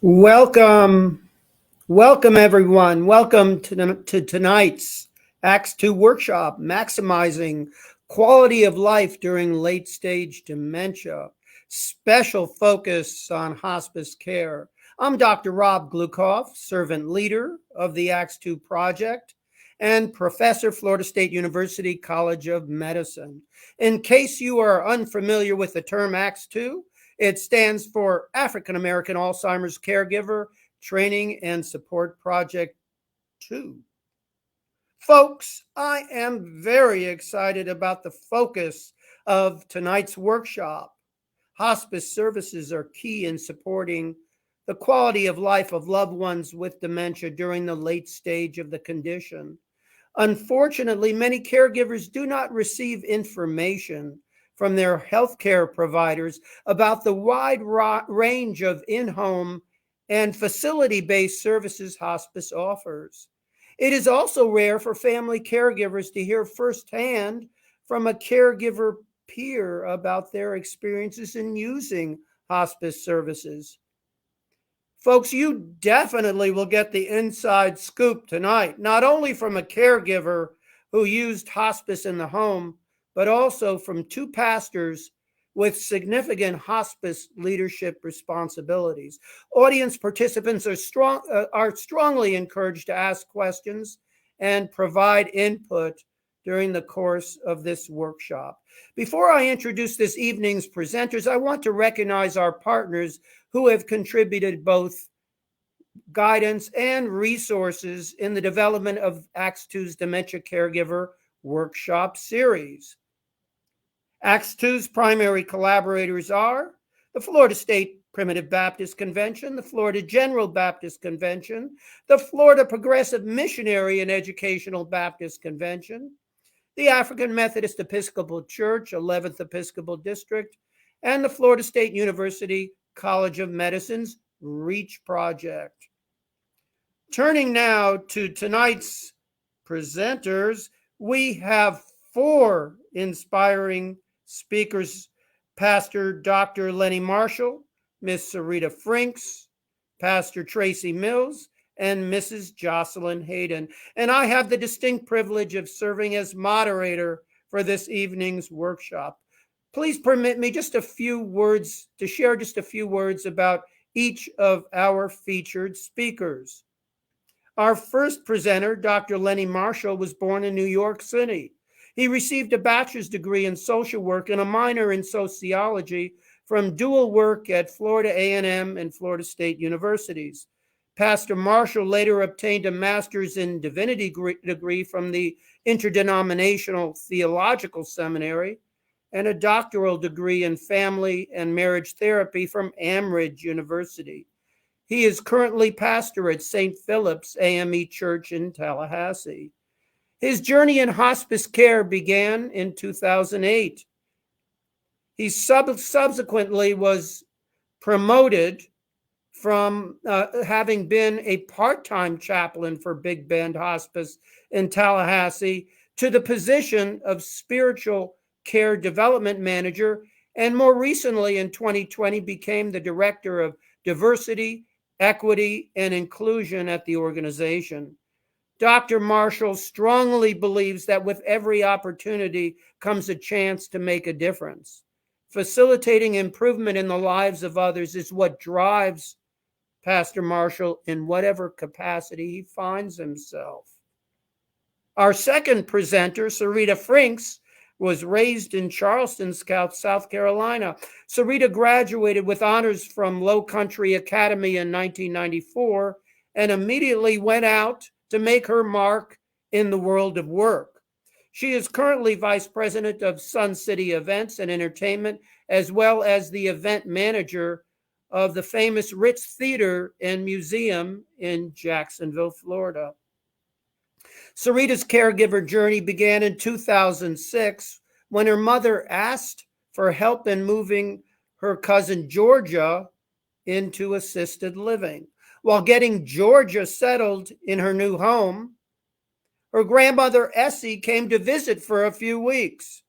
Welcome, welcome everyone. Welcome to tonight's Acts 2 workshop, Maximizing Quality of Life During Late Stage Dementia. Special focus on hospice care. I'm Dr. Rob Glukoff, servant leader of the Acts 2 project and professor, Florida State University College of Medicine. In case you are unfamiliar with the term Acts 2, it stands for African American Alzheimer's Caregiver Training and Support Project 2. Folks, I am very excited about the focus of tonight's workshop. Hospice services are key in supporting the quality of life of loved ones with dementia during the late stage of the condition. Unfortunately, many caregivers do not receive information from their healthcare providers about the wide range of in-home and facility-based services hospice offers. It is also rare for family caregivers to hear firsthand from a caregiver peer about their experiences in using hospice services. Folks, you definitely will get the inside scoop tonight, not only from a caregiver who used hospice in the home, but also from two pastors with significant hospice leadership responsibilities. Audience participants are strongly encouraged to ask questions and provide input during the course of this workshop. Before I introduce this evening's presenters, I want to recognize our partners who have contributed both guidance and resources in the development of Acts 2's Dementia Caregiver Workshop Series. Acts 2's primary collaborators are the Florida State Primitive Baptist Convention, the Florida General Baptist Convention, the Florida Progressive Missionary and Educational Baptist Convention, the African Methodist Episcopal Church, 11th Episcopal District, and the Florida State University College of Medicine's REACH project. Turning now to tonight's presenters, we have four inspiring speakers: Pastor Dr. Lenny Marshall, Miss Syrita Frinks, Pastor Tracey Mills, and Mrs. Jocelyn Hayden. And I have the distinct privilege of serving as moderator for this evening's workshop. Please permit me to share just a few words about each of our featured speakers. Our first presenter, Dr. Lenny Marshall, was born in New York City. He received a bachelor's degree in social work and a minor in sociology from dual work at Florida A&M and Florida State Universities. Pastor Marshall later obtained a master's in divinity degree from the Interdenominational Theological Seminary and a doctoral degree in family and marriage therapy from Amridge University. He is currently pastor at St. Philip's AME Church in Tallahassee. His journey in hospice care began in 2008. He subsequently was promoted from having been a part-time chaplain for Big Bend Hospice in Tallahassee to the position of spiritual care development manager, and more recently in 2020 became the director of diversity, equity, and inclusion at the organization. Dr. Marshall strongly believes that with every opportunity comes a chance to make a difference. Facilitating improvement in the lives of others is what drives Pastor Marshall in whatever capacity he finds himself. Our second presenter, Syrita Frinks, was raised in Charleston, South Carolina. Syrita graduated with honors from Low Country Academy in 1994 and immediately went out to make her mark in the world of work. She is currently vice president of Sun City Events and Entertainment, as well as the event manager of the famous Ritz Theater and Museum in Jacksonville, Florida. Syrita's caregiver journey began in 2006 when her mother asked for help in moving her cousin Georgia into assisted living. While getting Georgia settled in her new home, her grandmother Essie came to visit for a few weeks.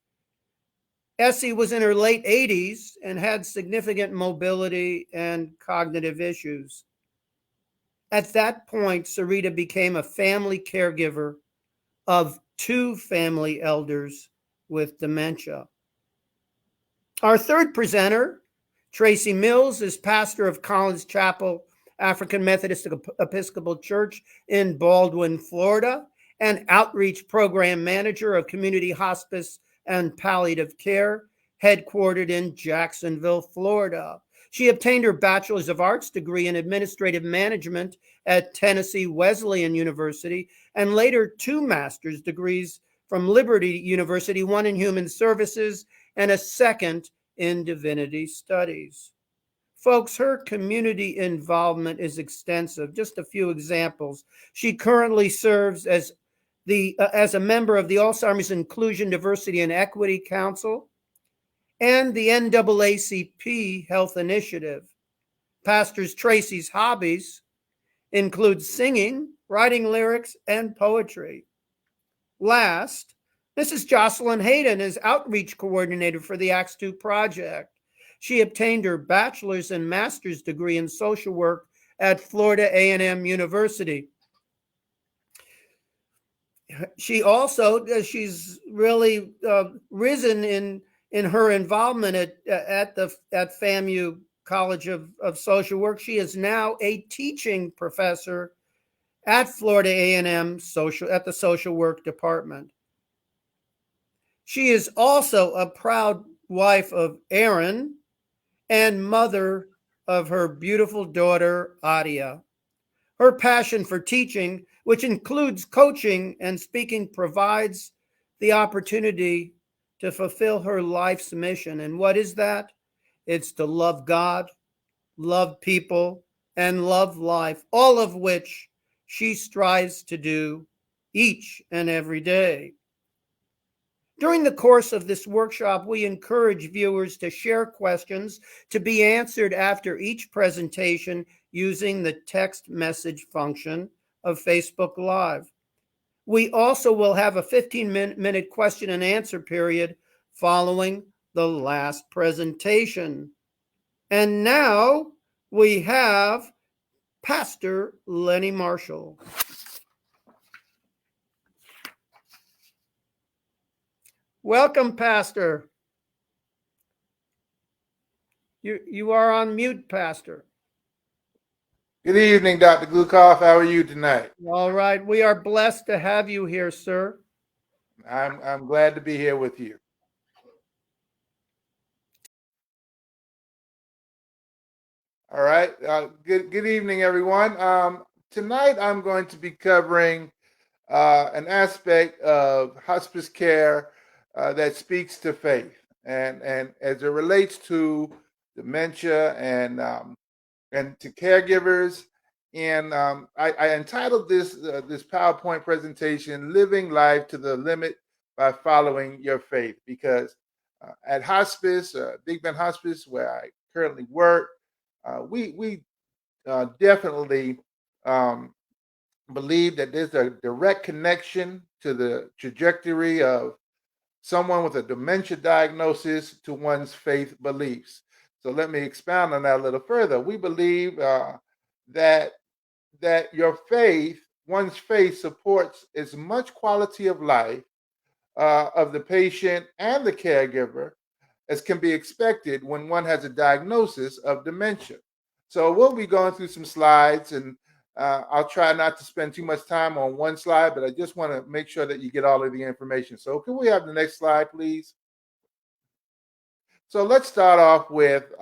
Essie was in her late 80s and had significant mobility and cognitive issues. At that point, Syrita became a family caregiver of 2 family elders with dementia. Our third presenter, Tracey Mills, is pastor of Collins Chapel African Methodist Episcopal Church in Baldwin, Florida, and outreach program manager of Community Hospice and Palliative Care, headquartered in Jacksonville, Florida. She obtained her Bachelor's of Arts degree in Administrative Management at Tennessee Wesleyan University, and later 2 master's degrees from Liberty University, one in Human Services and a second in Divinity Studies. Folks, her community involvement is extensive. Just a few examples. She currently serves as a member of the Alzheimer's Inclusion, Diversity, and Equity Council and the NAACP Health Initiative. Pastor Tracey's hobbies include singing, writing lyrics, and poetry. Last, Mrs. Jocelyn Hayden is outreach coordinator for the Acts 2 project. She obtained her bachelor's and master's degree in social work at Florida A&M University. She's really risen in her involvement at FAMU College of Social Work. She is now a teaching professor at Florida A&M at the social work department. She is also a proud wife of Aaron and mother of her beautiful daughter, Adia. Her passion for teaching, which includes coaching and speaking, provides the opportunity to fulfill her life's mission. And what is that? It's to love God, love people, and love life, all of which she strives to do each and every day. During the course of this workshop, we encourage viewers to share questions to be answered after each presentation using the text message function of Facebook Live. We also will have a 15-minute question and answer period following the last presentation. And now we have Pastor Lenny Marshall. Welcome, Pastor. You are on mute, Pastor. Good evening, Dr. Glukoff. How are you tonight? All right. We are blessed to have you here, sir. I'm glad to be here with you. All right. Good evening, everyone. Tonight I'm going to be covering an aspect of hospice care that speaks to faith, and as it relates to dementia and to caregivers. And I entitled this PowerPoint presentation, "Living Life to the Limit by Following Your Faith," because at Hospice, Big Bend Hospice, where I currently work, we definitely believe that there's a direct connection to the trajectory of someone with a dementia diagnosis to one's faith beliefs. So let me expound on that a little further. We believe that your faith, one's faith, supports as much quality of life of the patient and the caregiver as can be expected when one has a diagnosis of dementia. So we'll be going through some slides, and I'll try not to spend too much time on one slide, but I just want to make sure that you get all of the information. So can we have the next slide, please? So let's start off with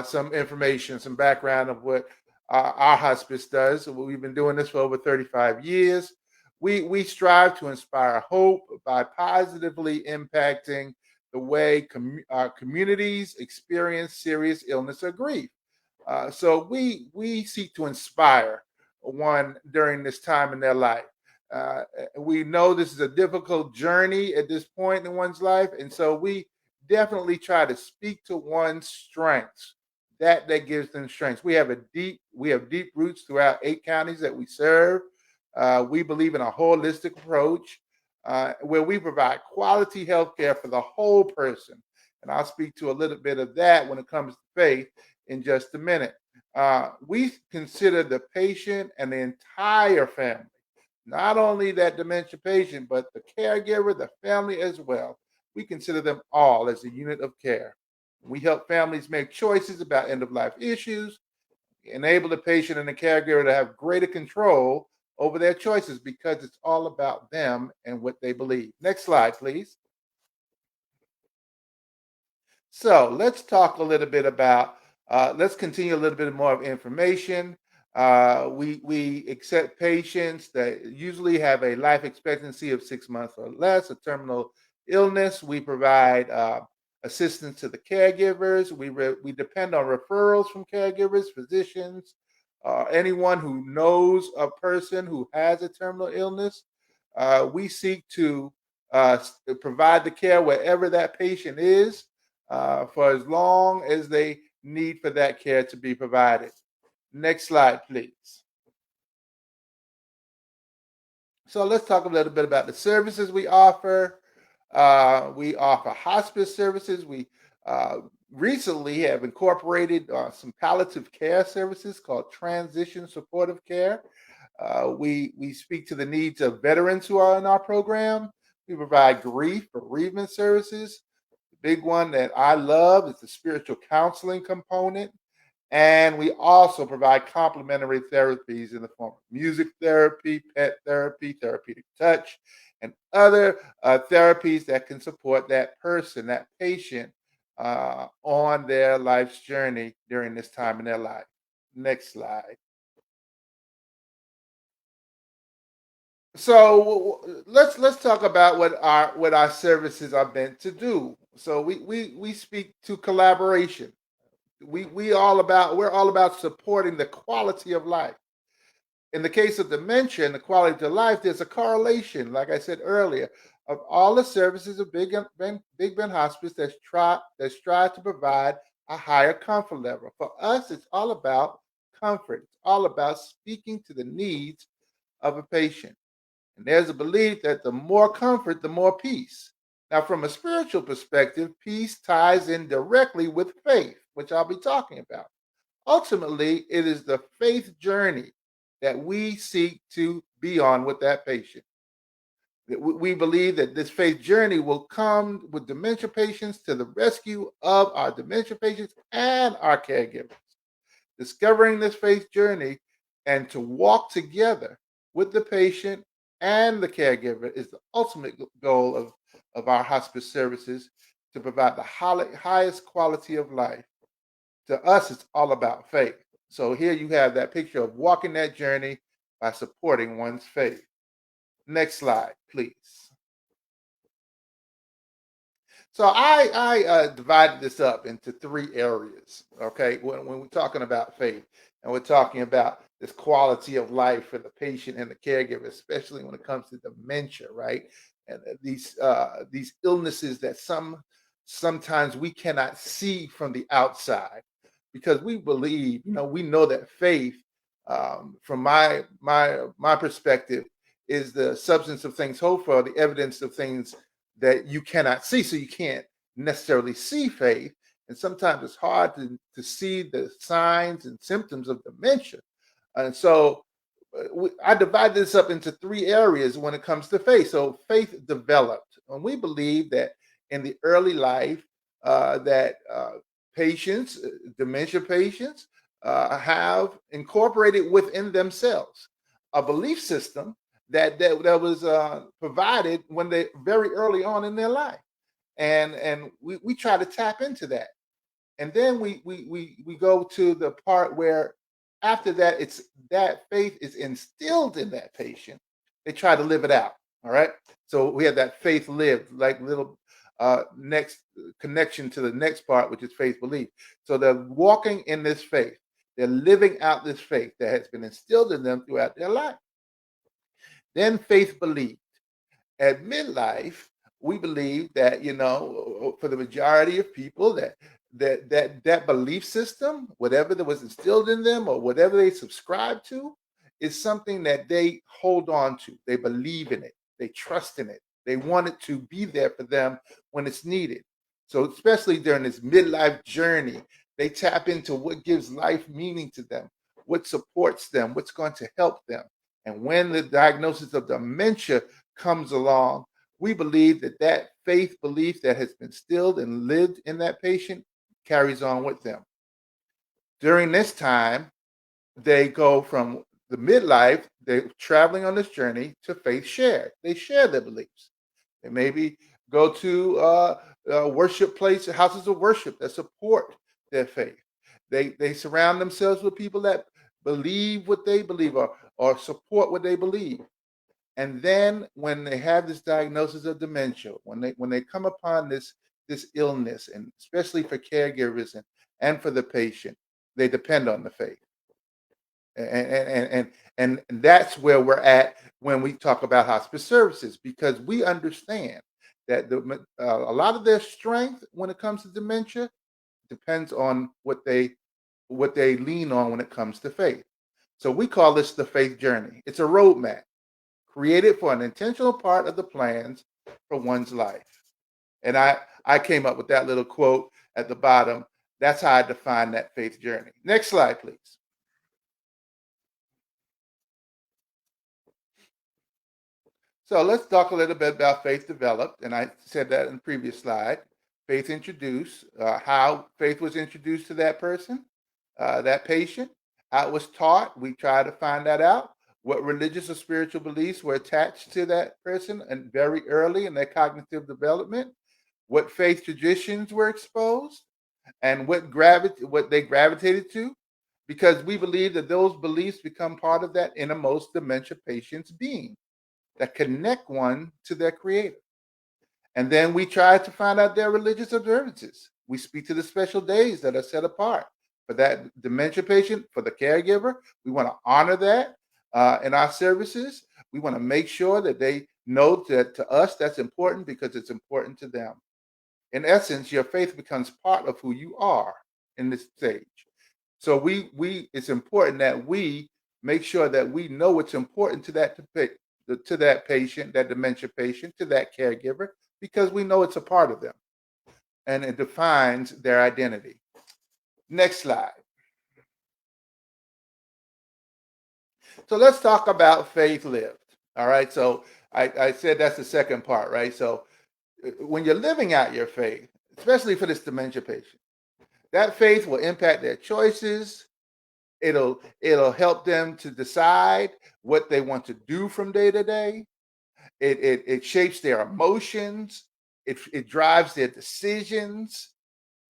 some information, some background of what our hospice does. We've been doing this for over 35 years. We strive to inspire hope by positively impacting the way our communities experience serious illness or grief. So we seek to inspire one during this time in their life. We know this is a difficult journey at this point in one's life, and so we definitely try to speak to one's strengths. That gives them strengths. We have deep roots throughout 8 counties that we serve. We believe in a holistic approach where we provide quality health care for the whole person. And I'll speak to a little bit of that when it comes to faith in just a minute. we consider the patient and the entire family, not only that dementia patient, but the caregiver, the family as well. We consider them all as a unit of care. We help families make choices about end of life issues, enable the patient and the caregiver to have greater control over their choices because it's all about them and what they believe. Next slide, please. So let's talk a little bit about, let's continue a little bit more of information. We accept patients that usually have a life expectancy of 6 months or less, a terminal illness. We provide assistance to the caregivers. We depend on referrals from caregivers, physicians, anyone who knows a person who has a terminal illness. We seek to provide the care wherever that patient is for as long as they need for that care to be provided. Next slide, please. So let's talk a little bit about the services we offer. We offer hospice services. We recently have incorporated some palliative care services called transition supportive care. We speak to the needs of veterans who are in our program. We provide grief, bereavement services. Big one that I love is the spiritual counseling component. And we also provide complementary therapies in the form of music therapy, pet therapy, therapeutic touch, and other therapies that can support that person, that patient, on their life's journey during this time in their life. Next slide. So let's talk about what our services are meant to do. So we speak to collaboration. We're all about supporting the quality of life. In the case of dementia and the quality of life, there's a correlation, like I said earlier, of all the services of Big Ben Hospice that strive to provide a higher comfort level. For us, it's all about comfort. It's all about speaking to the needs of a patient. And there's a belief that the more comfort, the more peace. Now, from a spiritual perspective, peace ties in directly with faith, which I'll be talking about. Ultimately, it is the faith journey that we seek to be on with that patient. We believe that this faith journey will come with dementia patients to the rescue of our dementia patients and our caregivers. Discovering this faith journey and to walk together with the patient and the caregiver is the ultimate goal of our hospice services, to provide the highest quality of life. To us, it's all about faith. So here you have that picture of walking that journey by supporting one's faith. Next slide, please. So I divided this up into three areas, okay? When we're talking about faith and we're talking about this quality of life for the patient and the caregiver, especially when it comes to dementia, right? And these illnesses that sometimes we cannot see from the outside, because we believe, we know that faith, from my perspective, is the substance of things hoped for, the evidence of things that you cannot see. So you can't necessarily see faith. And sometimes it's hard to see the signs and symptoms of dementia. And so I divide this up into three areas when it comes to faith. So faith developed. And we believe that in the early life, that patients, dementia patients, have incorporated within themselves a belief system that was provided when they very early on in their life, and we try to tap into that, and then we go to the part where after that it's that faith is instilled in that patient. They try to live it out. All right, so we have that faith lived, like little next connection to the next part, which is faith belief. So they're walking in this faith. They're living out this faith that has been instilled in them throughout their life. Then faith believed. At midlife, we believe that, for the majority of people, that belief system, whatever that was instilled in them or whatever they subscribe to, is something that they hold on to. They believe in it. They trust in it. They want it to be there for them when it's needed. So especially during this midlife journey, They tap into what gives life meaning to them, what supports them, what's going to help them. And when the diagnosis of dementia comes along, we believe that that faith belief that has been instilled and lived in that patient carries on with them. During this time, they go from the midlife, they're traveling on this journey to faith shared. They share their beliefs. They maybe go to worship places, houses of worship that support their faith. They surround themselves with people that believe what they believe or support what they believe. And then when they have this diagnosis of dementia, when they come upon this illness, and especially for caregivers and for the patient, they depend on the faith. And that's where we're at when we talk about hospice services, because we understand that a lot of their strength when it comes to dementia depends on what they lean on when it comes to faith. So we call this the faith journey. It's a roadmap created for an intentional part of the plans for one's life. And I came up with that little quote at the bottom. That's how I define that faith journey. Next slide, please. So let's talk a little bit about faith developed. And I said that in the previous slide. Faith introduced, how faith was introduced to that person, that patient, how it was taught. We try to find that out. What religious or spiritual beliefs were attached to that person and very early in their cognitive development, what faith traditions were exposed, and what they gravitated to, because we believe that those beliefs become part of that innermost dementia patient's being that connect one to their creator. And then we try to find out their religious observances. We speak to the special days that are set apart for that dementia patient, for the caregiver. We want to honor that in our services. We want to make sure that they know that to us that's important because it's important to them. In essence, your faith becomes part of who you are in this stage. So it's important that we make sure that we know what's important to that patient, that dementia patient, to that caregiver, because we know it's a part of them and it defines their identity. Next slide. So let's talk about faith lived. All right. So I said that's the second part, right? So when you're living out your faith, especially for this dementia patient, that faith will impact their choices. It'll help them to decide what they want to do from day to day. It shapes their emotions. It drives their decisions.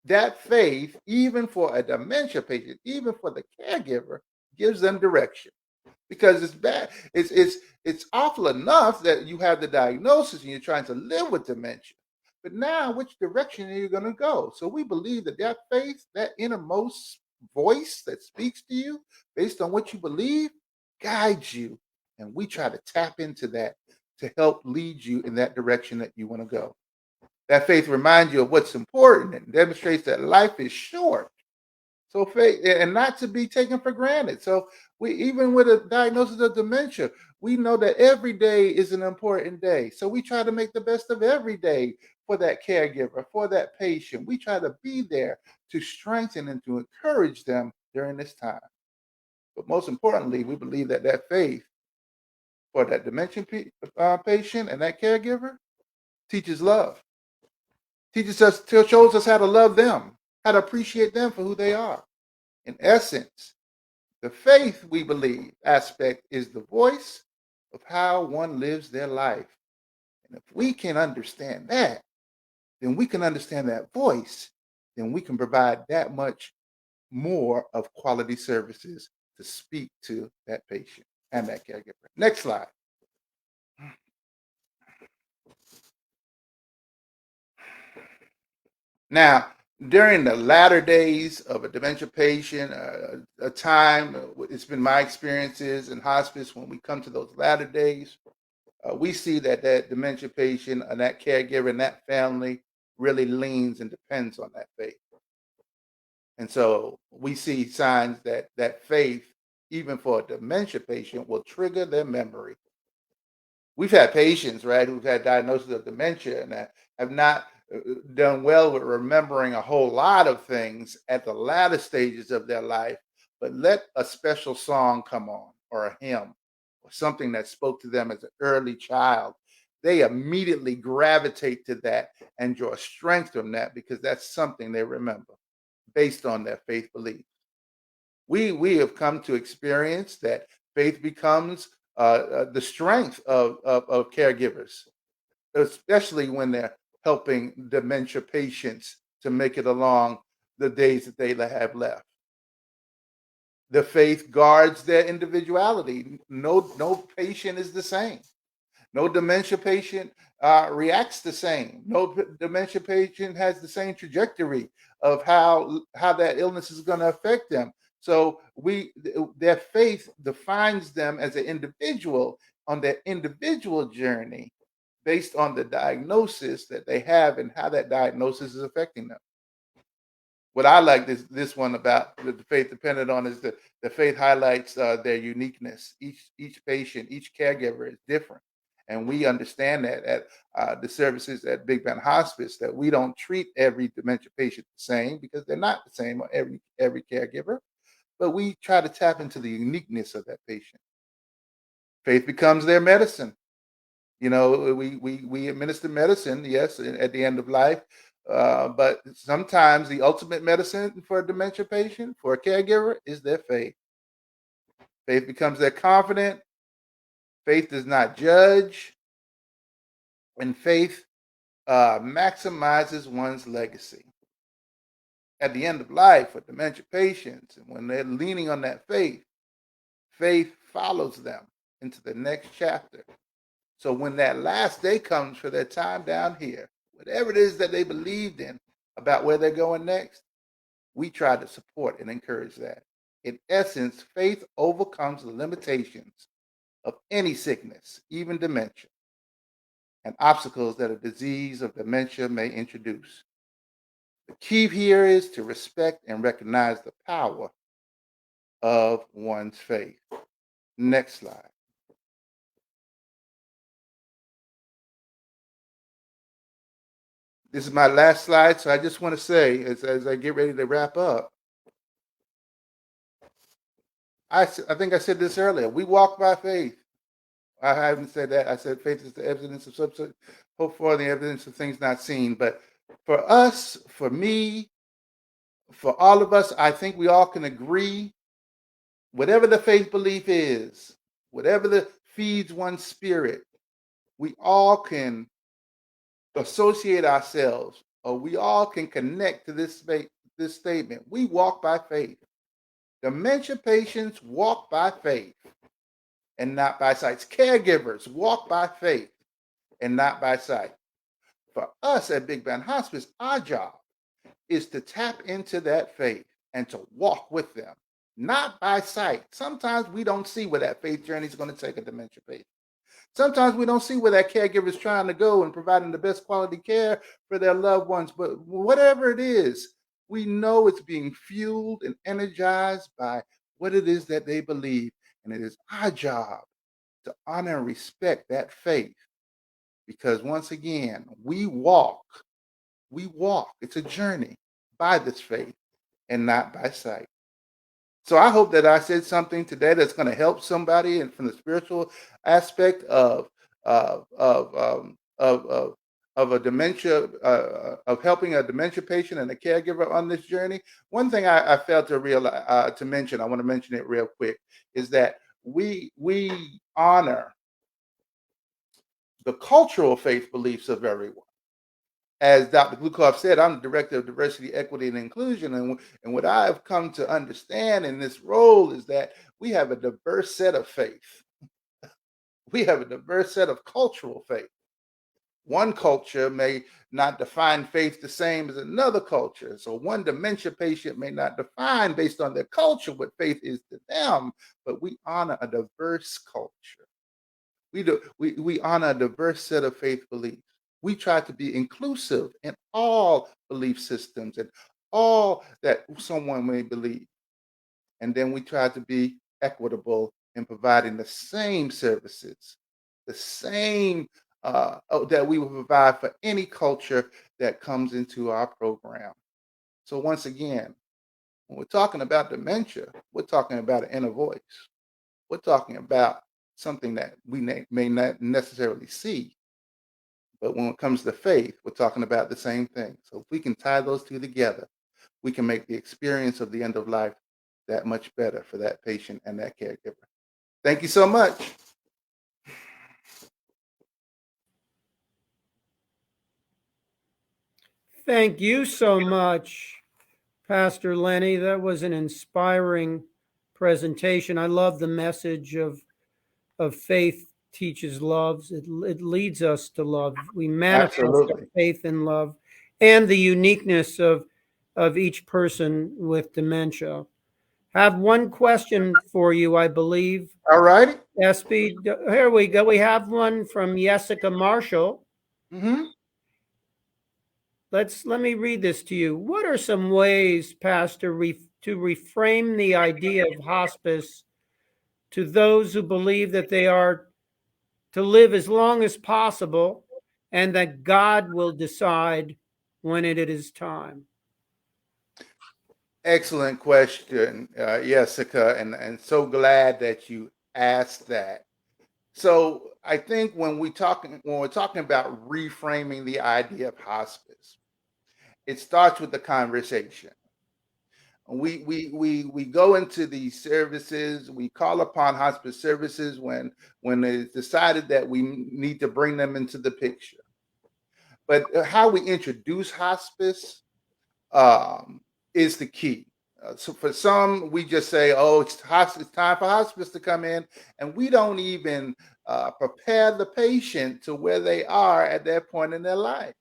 That faith, even for a dementia patient, even for the caregiver, gives them direction. Because it's bad. It's awful enough that you have the diagnosis and you're trying to live with dementia. But now, which direction are you going to go? So we believe that faith, that innermost voice that speaks to you based on what you believe, guides you. And we try to tap into that to help lead you in that direction that you want to go. That faith reminds you of what's important and demonstrates that life is short. So faith, and not to be taken for granted. So even with a diagnosis of dementia, we know that every day is an important day. So we try to make the best of every day for that caregiver, for that patient. We try to be there to strengthen and to encourage them during this time. But most importantly, we believe that faith for that dementia patient and that caregiver teaches love, shows us how to love them, how to appreciate them for who they are. In essence, the faith, we believe, aspect is the voice of how one lives their life. And if we can understand that, then we can understand that voice, then we can provide that much more of quality services to speak to that patient and that caregiver. Next slide. Now, during the latter days of a dementia patient, a time, it's been my experiences in hospice, when we come to those latter days, we see that dementia patient and that caregiver and that family really leans and depends on that faith. And so we see signs that faith, even for a dementia patient, will trigger their memory. We've had patients, right, who've had diagnosis of dementia and have not done well with remembering a whole lot of things at the latter stages of their life, but let a special song come on, or a hymn, or something that spoke to them as an early child. They immediately gravitate to that and draw strength from that because that's something they remember based on their faith belief. We have come to experience that faith becomes the strength of caregivers, especially when they're helping dementia patients to make it along the days that they have left. The faith guards their individuality. No patient is the same. No dementia patient reacts the same. No dementia patient has the same trajectory of how that illness is going to affect them. So their faith defines them as an individual on their individual journey based on the diagnosis that they have and how that diagnosis is affecting them. What I like this one about the faith dependent on is that the faith highlights their uniqueness. Each patient, each caregiver is different, and we understand that at the services at Big Bend Hospice, that we don't treat every dementia patient the same because they're not the same on every caregiver, but we try to tap into the uniqueness of that patient. Faith becomes their medicine. You know, we administer medicine, yes, at the end of life, but sometimes the ultimate medicine for a dementia patient, for a caregiver, is their faith. Faith becomes their confidant. Faith does not judge, and faith maximizes one's legacy. At the end of life, for dementia patients, and when they're leaning on that faith, faith follows them into the next chapter. So when that last day comes for their time down here, whatever it is that they believed in about where they're going next, we try to support and encourage that. In essence, faith overcomes the limitations of any sickness, even dementia, and obstacles that a disease of dementia may introduce. The key here is to respect and recognize the power of one's faith. Next slide. This is my last slide, so I just want to say, as I get ready to wrap up, I think I said this earlier. We walk by faith. I haven't said that. I said faith is the evidence of substance, hope for the evidence of things not seen. But for us, for me, for all of us, I think we all can agree, whatever the faith belief is, whatever that feeds one's spirit, we all can associate ourselves, or we all can connect to this statement. We walk by faith. Dementia patients walk by faith and not by sight. Caregivers walk by faith and not by sight. For us at Big Bend Hospice, our job is to tap into that faith and to walk with them, not by sight. Sometimes we don't see where that faith journey is going to take a dementia patient. Sometimes we don't see where that caregiver is trying to go and providing the best quality care for their loved ones. But whatever it is, we know it's being fueled and energized by what it is that they believe. And it is our job to honor and respect that faith. Because once again, we walk. It's a journey by this faith and not by sight. So I hope that I said something today that's going to help somebody, and from the spiritual aspect of a dementia, of helping a dementia patient and a caregiver on this journey. One thing I failed to realize to mention, I want to mention it real quick, is that we honor the cultural faith beliefs of everyone. As Dr. Blukoff said, I'm the director of diversity, equity, and inclusion. And what I've come to understand in this role is that we have a diverse set of faith. We have a diverse set of cultural faith. One culture may not define faith the same as another culture. So one dementia patient may not define based on their culture what faith is to them, but we honor a diverse culture. We honor a diverse set of faith beliefs. We try to be inclusive in all belief systems and all that someone may believe. And then we try to be equitable in providing the same services, the same that we will provide for any culture that comes into our program. So once again, when we're talking about dementia, we're talking about an inner voice. We're talking about something that we may not necessarily see, but when it comes to faith, we're talking about the same thing. So if we can tie those two together, we can make the experience of the end of life that much better for that patient and that caregiver. Thank you so much. Thank you so much, Pastor Lenny. That was an inspiring presentation. I love the message of faith teaches love. It leads us to love. We manifest our Absolutely. faith in love and the uniqueness of each person with dementia. Have one question for you, I believe. All righty. SB, here we go. We have one from Jessica Marshall. Mm-hmm. Let me read this to you. What are some ways, Pastor, to reframe the idea of hospice to those who believe that they are to live as long as possible and that God will decide when it is time? Excellent question, Jessica, and so glad that you asked that. So I think when we're talking about reframing the idea of hospice, it starts with the conversation. We go into these services. We call upon hospice services when it's decided that we need to bring them into the picture. But how we introduce hospice is the key. So for some, we just say, "Oh, it's time for hospice to come in," and we don't even prepare the patient to where they are at that point in their life.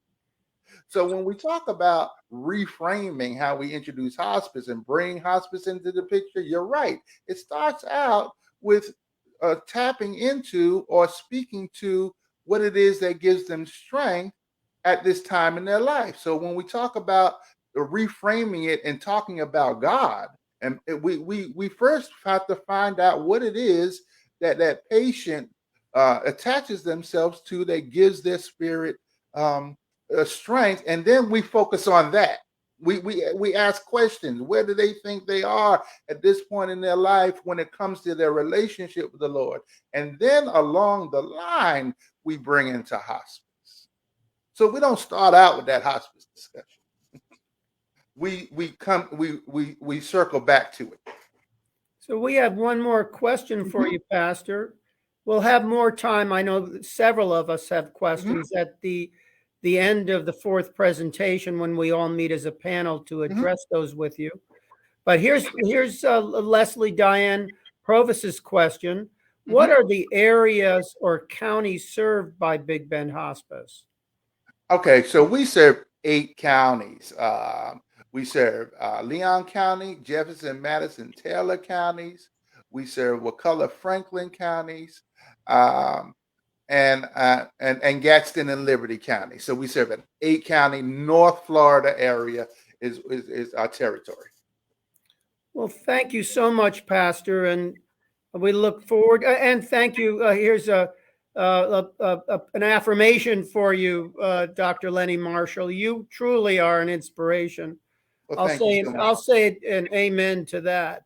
So when we talk about reframing how we introduce hospice and bring hospice into the picture, you're right. It starts out with tapping into or speaking to what it is that gives them strength at this time in their life. So when we talk about reframing it and talking about God, and we first have to find out what it is that that patient attaches themselves to that gives their spirit strength, and then we focus on that. We ask questions. Where do they think they are at this point in their life when it comes to their relationship with the Lord? And then along the line, we bring into hospice. So we don't start out with that hospice discussion. We circle back to it. So we have one more question for you, Pastor. We'll have more time. I know that several of us have questions at the end of the fourth presentation when we all meet as a panel to address those with you. But here's Leslie Diane Provost's question. What are the areas or counties served by Big Bend Hospice? Okay, so we serve 8 counties. We serve Leon County, Jefferson, Madison, Taylor counties. We serve Wakulla, Franklin counties, and Gadsden and Liberty County. So we serve an 8-county North Florida area is our territory. Well, thank you so much, Pastor, and we look forward. And thank you. Here's an affirmation for you, Dr. Lenny Marshall. You truly are an inspiration. Well, I'll say an amen to that,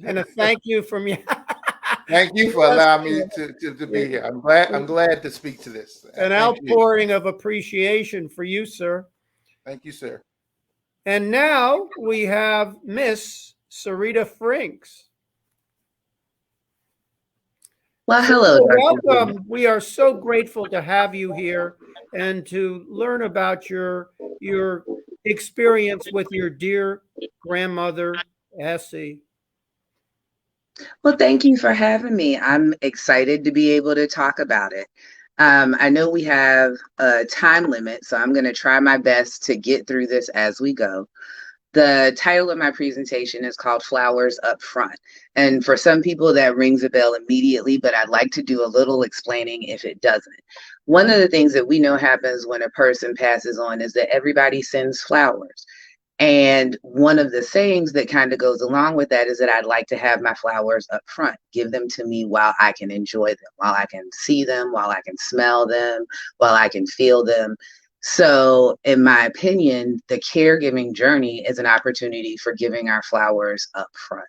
and a thank you from you. Thank you for allowing me to be here. I'm glad to speak to this. An outpouring of appreciation for you, sir. Thank you, sir. And now we have Miss Syrita Frinks. Well, hello. Welcome. We are so grateful to have you here and to learn about your experience with your dear grandmother, Essie. Well, thank you for having me. I'm excited to be able to talk about it. I know we have a time limit, so I'm going to try my best to get through this as we go. The title of my presentation is called Flowers Up Front. And for some people that rings a bell immediately, but I'd like to do a little explaining if it doesn't. One of the things that we know happens when a person passes on is that everybody sends flowers. And one of the sayings that kind of goes along with that is that I'd like to have my flowers up front, give them to me while I can enjoy them, while I can see them, while I can smell them, while I can feel them. So, in my opinion, the caregiving journey is an opportunity for giving our flowers up front.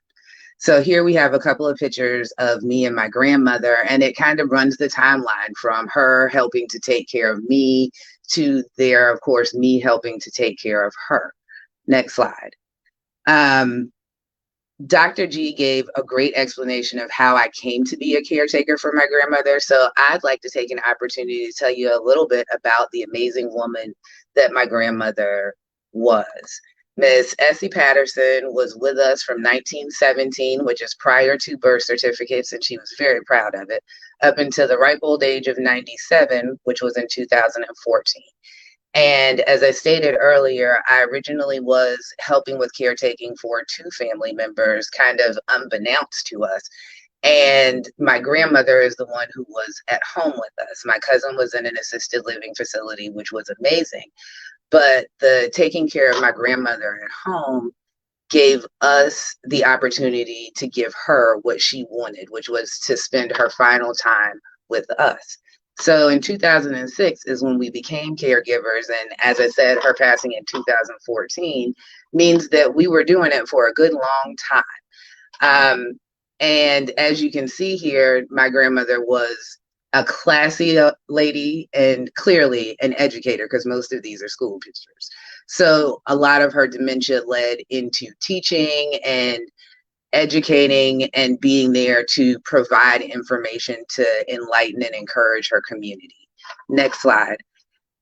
So here we have a couple of pictures of me and my grandmother, and it kind of runs the timeline from her helping to take care of me to there, of course, me helping to take care of her. Next slide. Dr. G gave a great explanation of how I came to be a caretaker for my grandmother. So I'd like to take an opportunity to tell you a little bit about the amazing woman that my grandmother was. Miss Essie Patterson was with us from 1917, which is prior to birth certificates, and she was very proud of it, up until the ripe old age of 97, which was in 2014. And as I stated earlier, I originally was helping with caretaking for two family members, kind of unbeknownst to us. And my grandmother is the one who was at home with us. My cousin was in an assisted living facility, which was amazing. But the taking care of my grandmother at home gave us the opportunity to give her what she wanted, which was to spend her final time with us. So in 2006 is when we became caregivers. And as I said, her passing in 2014 means that we were doing it for a good long time. And as you can see here, my grandmother was a classy lady and clearly an educator, because most of these are school pictures. So a lot of her dementia led into teaching and educating and being there to provide information to enlighten and encourage her community. Next slide.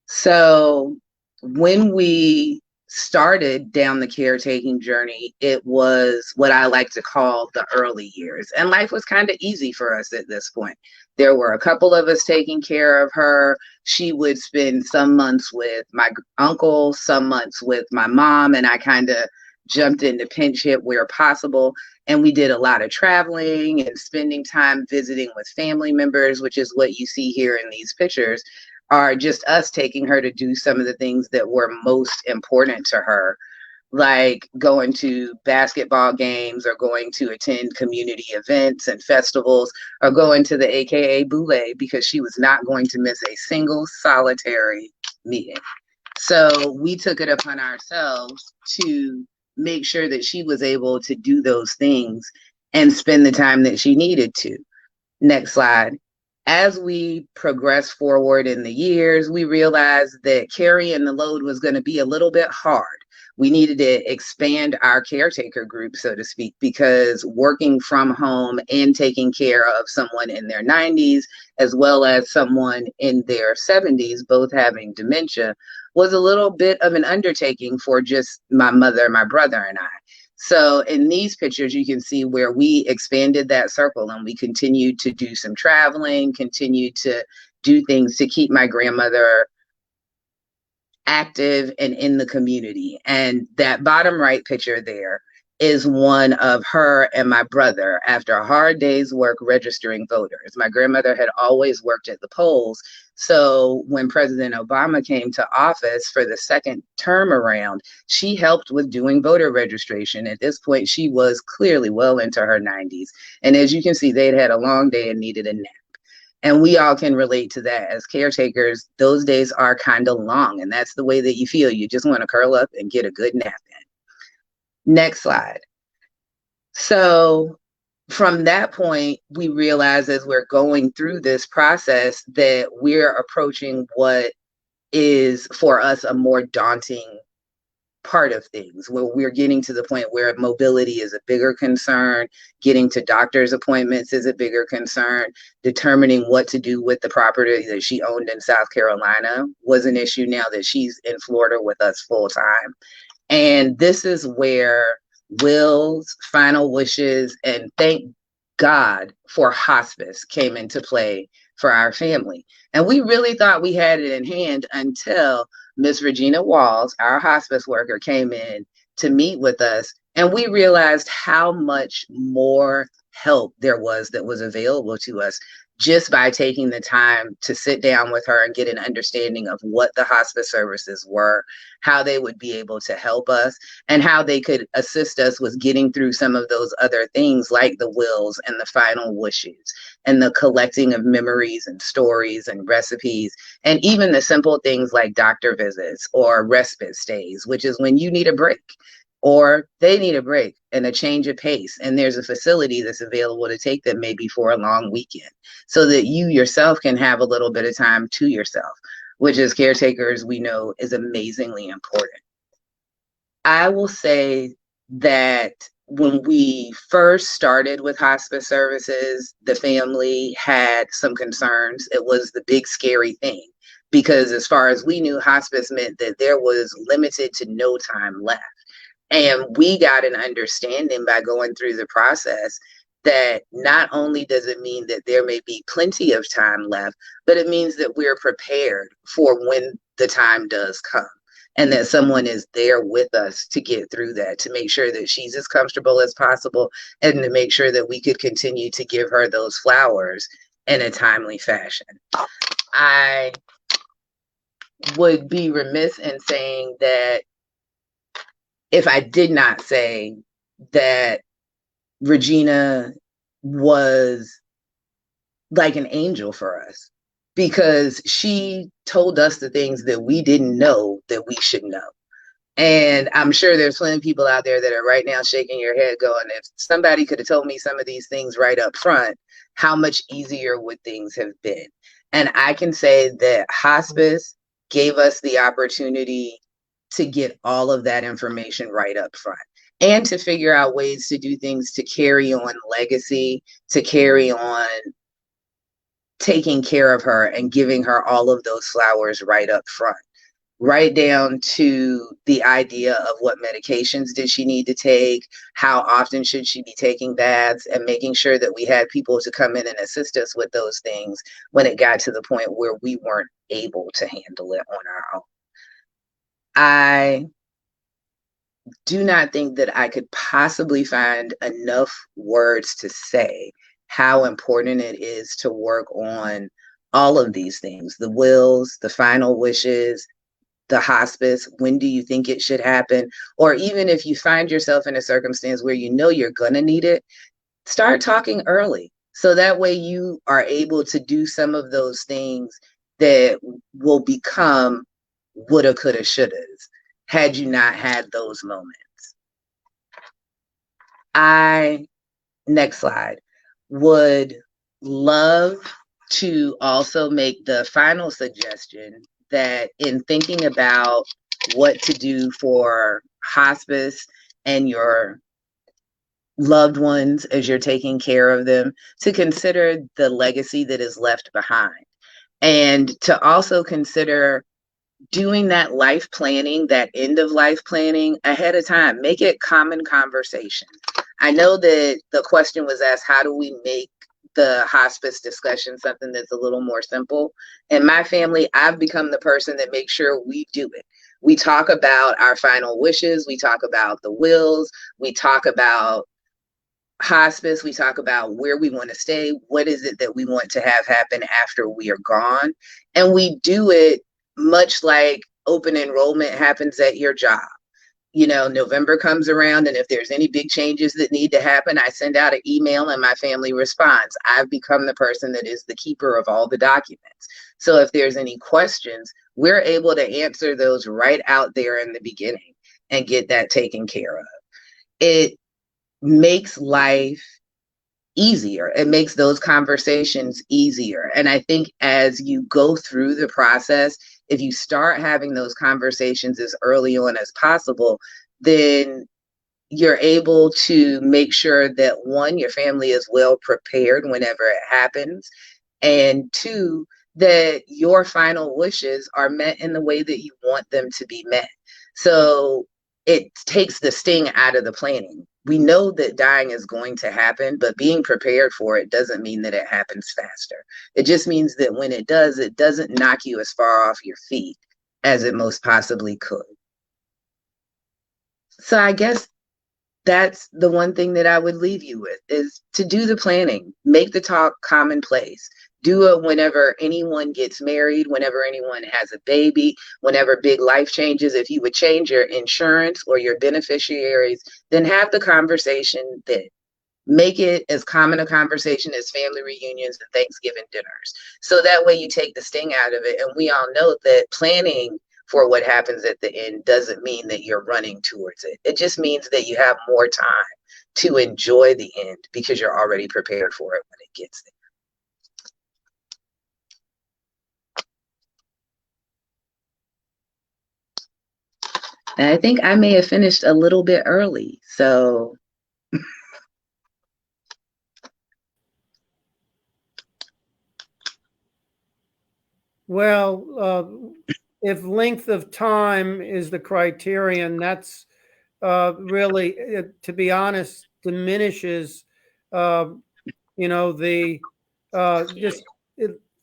So when we started down the caretaking journey, it was what I like to call the early years. And life was kind of easy for us at this point. There were a couple of us taking care of her. She would spend some months with my uncle, some months with my mom, and I kind of jumped into pinch hit where possible. And we did a lot of traveling and spending time visiting with family members, which is what you see here in these pictures, are just us taking her to do some of the things that were most important to her, like going to basketball games or going to attend community events and festivals or going to the AKA Boule, because she was not going to miss a single solitary meeting. So we took it upon ourselves to make sure that she was able to do those things and spend the time that she needed to. Next slide. As we progressed forward in the years, we realized that carrying the load was going to be a little bit hard. We needed to expand our caretaker group, so to speak, because working from home and taking care of someone in their 90s, as well as someone in their 70s, both having dementia, was a little bit of an undertaking for just my mother, my brother, and I. So in these pictures, you can see where we expanded that circle and we continued to do some traveling, continued to do things to keep my grandmother active and in the community. And that bottom right picture there is one of her and my brother after a hard day's work registering voters. My grandmother had always worked at the polls. So when President Obama came to office for the second term around, she helped with doing voter registration. At this point, she was clearly well into her 90s. And as you can see, they'd had a long day and needed a nap. And we all can relate to that as caretakers. Those days are kind of long, and that's the way that you feel. You just want to curl up and get a good nap in. Next slide. So from that point, we realize as we're going through this process that we're approaching what is for us a more daunting part of things, where we're getting to the point where mobility is a bigger concern, getting to doctor's appointments is a bigger concern, determining what to do with the property that she owned in South Carolina was an issue now that she's in Florida with us full time. And this is where wills, final wishes, and thank God for hospice came into play for our family. And we really thought we had it in hand until Miss Regina Walls, our hospice worker, came in to meet with us, and we realized how much more help there was that was available to us just by taking the time to sit down with her and get an understanding of what the hospice services were, how they would be able to help us, and how they could assist us with getting through some of those other things like the wills and the final wishes and the collecting of memories and stories and recipes, and even the simple things like doctor visits or respite stays, which is when you need a break or they need a break and a change of pace, and there's a facility that's available to take them maybe for a long weekend so that you yourself can have a little bit of time to yourself, which as caretakers we know is amazingly important. I will say that when we first started with hospice services, the family had some concerns. It was the big scary thing because as far as we knew, hospice meant that there was limited to no time left. And we got an understanding by going through the process that not only does it mean that there may be plenty of time left, but it means that we're prepared for when the time does come and that someone is there with us to get through that, to make sure that she's as comfortable as possible and to make sure that we could continue to give her those flowers in a timely fashion. I would be remiss in saying that if I did not say that Regina was like an angel for us, because she told us the things that we didn't know that we should know. And I'm sure there's plenty of people out there that are right now shaking your head going, if somebody could have told me some of these things right up front, how much easier would things have been? And I can say that hospice gave us the opportunity to get all of that information right up front and to figure out ways to do things to carry on legacy, to carry on taking care of her and giving her all of those flowers right up front, right down to the idea of what medications did she need to take, how often should she be taking baths, and making sure that we had people to come in and assist us with those things when it got to the point where we weren't able to handle it on our own. I do not think that I could possibly find enough words to say how important it is to work on all of these things, the wills, the final wishes, the hospice, when do you think it should happen? Or even if you find yourself in a circumstance where you know you're going to need it, start talking early. So that way you are able to do some of those things that will become woulda, coulda, shouldas had you not had those moments. Next slide, would love to also make the final suggestion that in thinking about what to do for hospice and your loved ones as you're taking care of them, to consider the legacy that is left behind and to also consider doing that life planning, that end of life planning ahead of time. Make it common conversation. I know that the question was asked, how do we make the hospice discussion something that's a little more simple? In my family, I've become the person that makes sure we do it. We talk about our final wishes. We talk about the wills. We talk about hospice. We talk about where we want to stay. What is it that we want to have happen after we are gone? And we do it much like open enrollment happens at your job. You know, November comes around, and if there's any big changes that need to happen, I send out an email and my family responds. I've become the person that is the keeper of all the documents. So if there's any questions, we're able to answer those right out there in the beginning and get that taken care of. It makes life easier. It makes those conversations easier. And I think as you go through the process, if you start having those conversations as early on as possible, then you're able to make sure that one, your family is well prepared whenever it happens, and two, that your final wishes are met in the way that you want them to be met. So it takes the sting out of the planning. We know that dying is going to happen, but being prepared for it doesn't mean that it happens faster. It just means that when it does, it doesn't knock you as far off your feet as it most possibly could. So I guess that's the one thing that I would leave you with, is to do the planning, make the talk commonplace, Do it whenever anyone gets married, whenever anyone has a baby, whenever big life changes. If you would change your insurance or your beneficiaries, then have the conversation then. Make it as common a conversation as family reunions and Thanksgiving dinners. So that way you take the sting out of it. And we all know that planning for what happens at the end doesn't mean that you're running towards it. It just means that you have more time to enjoy the end because you're already prepared for it when it gets there. And I think I may have finished a little bit early. So Well, if length of time is the criterion, that's really, to be honest, diminishes, the just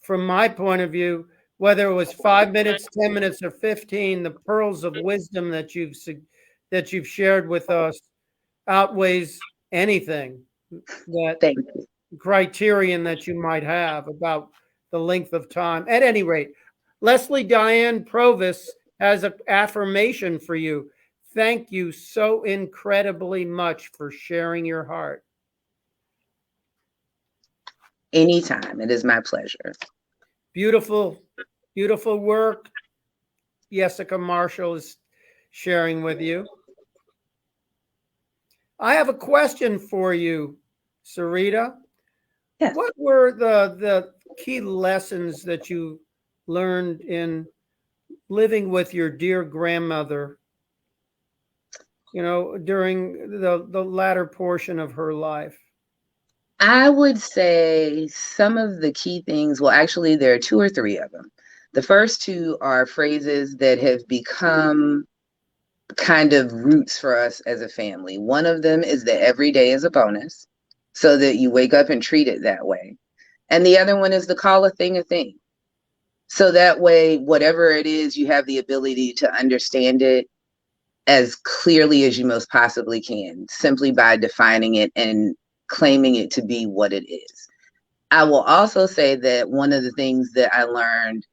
from my point of view, whether it was 5 minutes, 10 minutes, or 15, the pearls of wisdom that you've shared with us outweighs anything that thank you. criterion that you might have about the length of time. At any rate, Leslie Diane Provis has an affirmation for you. Thank you so incredibly much for sharing your heart. Anytime. It is my pleasure. Beautiful, beautiful work. Jessica Marshall is sharing with you. I have a question for you, Syrita. Yes. What were the key lessons that you learned in living with your dear grandmother, during the latter portion of her life? I would say some of the key things, well, actually, there are two or three of them. The first two are phrases that have become kind of roots for us as a family. One of them is that every day is a bonus, so that you wake up and treat it that way. And the other one is to call a thing a thing. So that way, whatever it is, you have the ability to understand it as clearly as you most possibly can, simply by defining it and claiming it to be what it is. I will also say that one of the things that I learned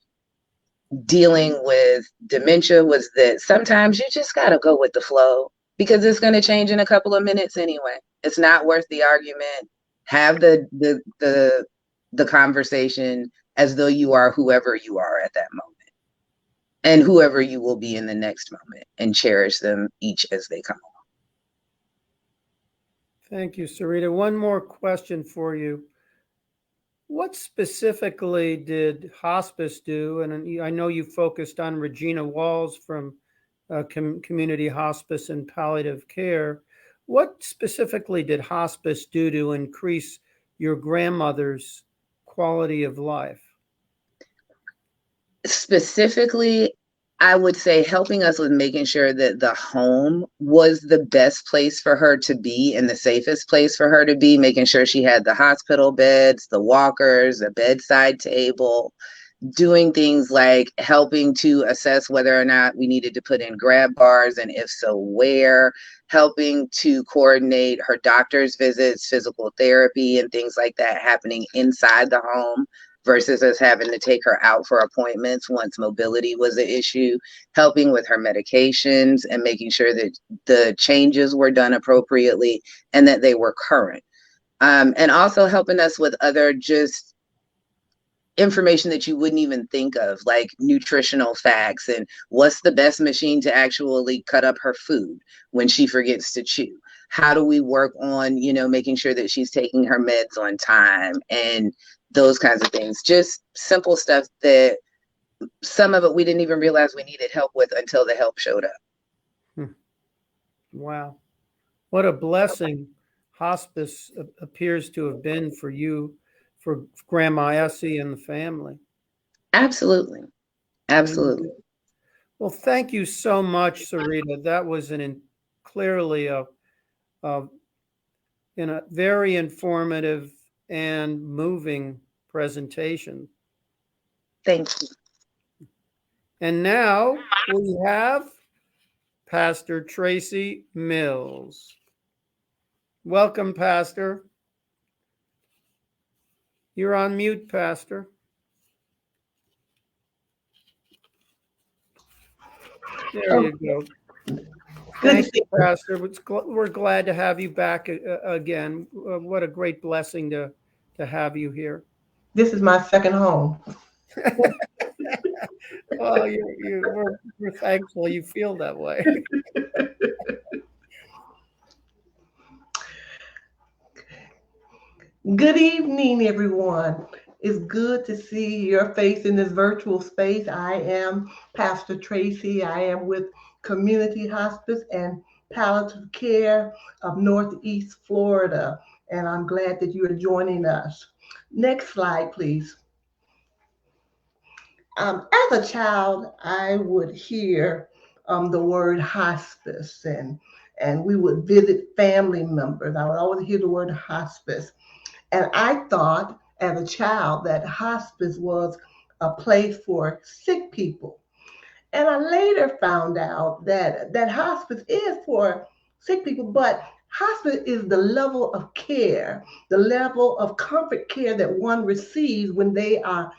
dealing with dementia was that sometimes you just got to go with the flow because it's going to change in a couple of minutes anyway. It's not worth the argument. Have the conversation as though you are whoever you are at that moment and whoever you will be in the next moment, and cherish them each as they come along. Thank you, Syrita. One more question for you. What specifically did hospice do? And I know you focused on Regina Walls from Community Hospice and Palliative Care. What specifically did hospice do to increase your grandmother's quality of life? Specifically, I would say helping us with making sure that the home was the best place for her to be and the safest place for her to be, making sure she had the hospital beds, the walkers, a bedside table, doing things like helping to assess whether or not we needed to put in grab bars, and if so, where, helping to coordinate her doctor's visits, physical therapy, and things like that happening inside the home versus us having to take her out for appointments once mobility was an issue, helping with her medications and making sure that the changes were done appropriately and that they were current. And also helping us with other just information that you wouldn't even think of, like nutritional facts and what's the best machine to actually cut up her food when she forgets to chew. How do we work on, making sure that she's taking her meds on time and those kinds of things. Just simple stuff that some of it we didn't even realize we needed help with until the help showed up. Wow. What a blessing hospice appears to have been for you, for Grandma Essie and the family. Absolutely. Absolutely. Well, thank you so much, Syrita. That was clearly a very informative and moving presentation. Thank you. And now we have Pastor Tracey Mills. Welcome, Pastor. You're on mute, Pastor. There you go. Thank you, Pastor. We're glad to have you back again. What a great blessing to have you here. This is my second home. Oh, we're thankful you feel that way. Good evening, everyone. It's good to see your face in this virtual space. I am Pastor Tracey. I am with Community Hospice and Palliative Care of Northeast Florida, and I'm glad that you are joining us. Next slide, please. As a child, I would hear the word hospice, and we would visit family members. I would always hear the word hospice. And I thought as a child that hospice was a place for sick people. And I later found out that hospice is for sick people, but hospice is the level of care, the level of comfort care that one receives when they are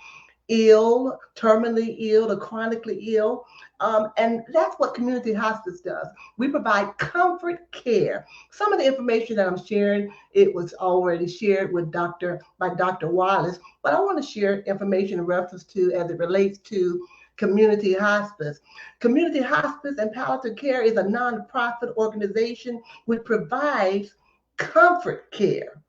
ill, terminally ill, or chronically ill. And that's what community hospice does. We provide comfort care. Some of the information that I'm sharing, it was already shared with by Dr. Wallace, but I want to share information in reference to as it relates to community hospice. Community hospice and palliative care is a nonprofit organization which provides comfort care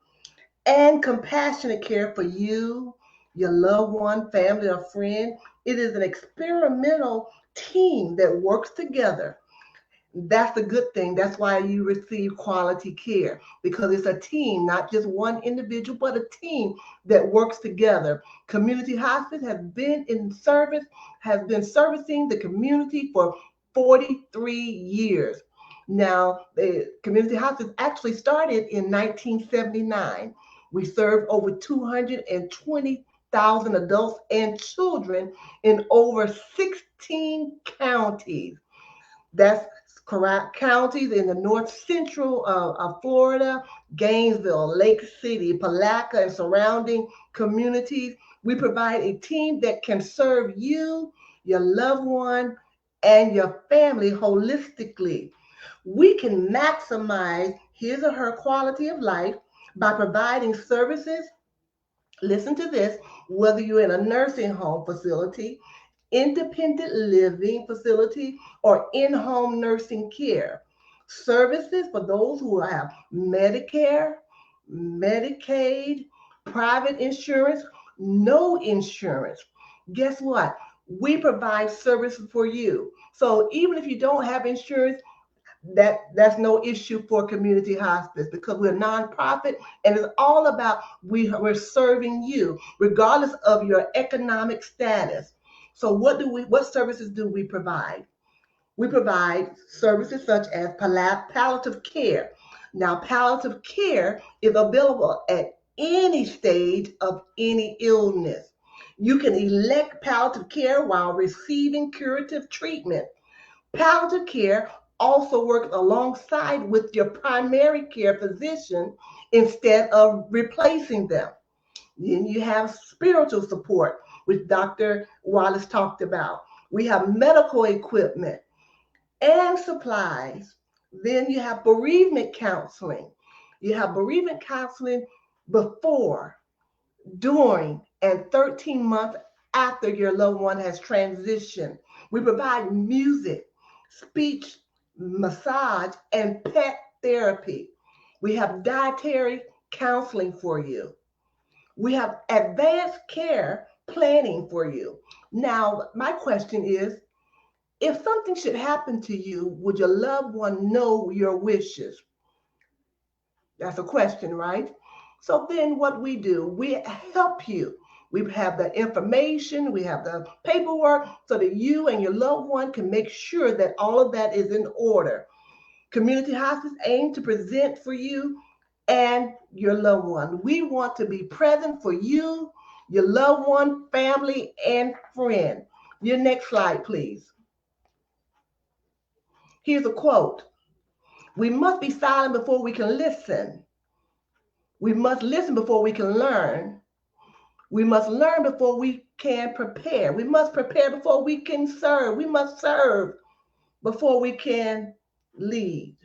and compassionate care for you, your loved one, family, or friend. It is an experimental team that works together. That's the good thing. That's why you receive quality care, because it's a team, not just one individual, but a team that works together. Community hospice has been servicing the community for 43 years. Now, the community hospice actually started in 1979. We serve over 220,000 adults and children in over 16 counties. That's counties in the north central of Florida, Gainesville, Lake City, Palaca, and surrounding communities. We provide a team that can serve you, your loved one, and your family holistically. We can maximize his or her quality of life by providing services. Listen to this, whether you're in a nursing home facility, independent living facility, or in-home nursing care. Services for those who have Medicare, Medicaid, private insurance, no insurance. Guess what? We provide services for you. So even if you don't have insurance, that's no issue for community hospice, because we're a nonprofit and it's all about we're serving you regardless of your economic status. So what services do we provide? We provide services such as palliative care. Now, palliative care is available at any stage of any illness. You can elect palliative care while receiving curative treatment. Palliative care also works alongside with your primary care physician instead of replacing them. Then you have spiritual support, which Dr. Wallace talked about. We have medical equipment and supplies. Then you have bereavement counseling. You have bereavement counseling before, during, and 13 months after your loved one has transitioned. We provide music, speech, massage, and pet therapy. We have dietary counseling for you. We have advanced care planning for you. Now, my question is, if something should happen to you, would your loved one know your wishes? That's a question, right? So then what we do, we help you. We have the information, we have the paperwork so that you and your loved one can make sure that all of that is in order. Community hospice aims to present for you and your loved one. We want to be present for you, your loved one, family, and friend. Your next slide, please. Here's a quote. We must be silent before we can listen. We must listen before we can learn. We must learn before we can prepare. We must prepare before we can serve. We must serve before we can lead.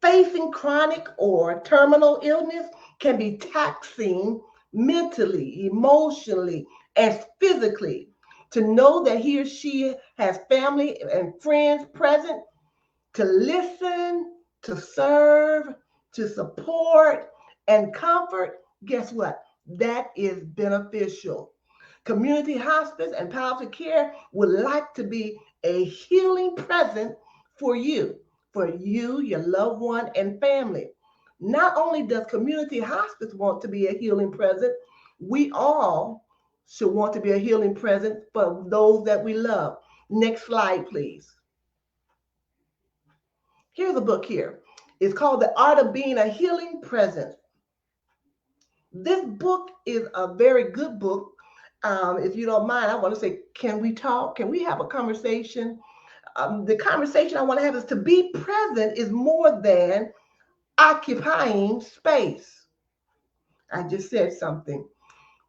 Facing chronic or terminal illness can be taxing mentally, emotionally, and physically. To know that he or she has family and friends present to listen, to serve, to support, and comfort, guess what? That is beneficial. Community hospice and palliative care would like to be a healing present for you, your loved one, and family. Not only does community hospice want to be a healing present, we all should want to be a healing present for those that we love. Next slide, please. Here's a book here. It's called The Art of Being a Healing Presence. This book is a very good book. If you don't mind, I want to say, can we talk? Can we have a conversation? The conversation I want to have is to be present is more than occupying space. I just said something.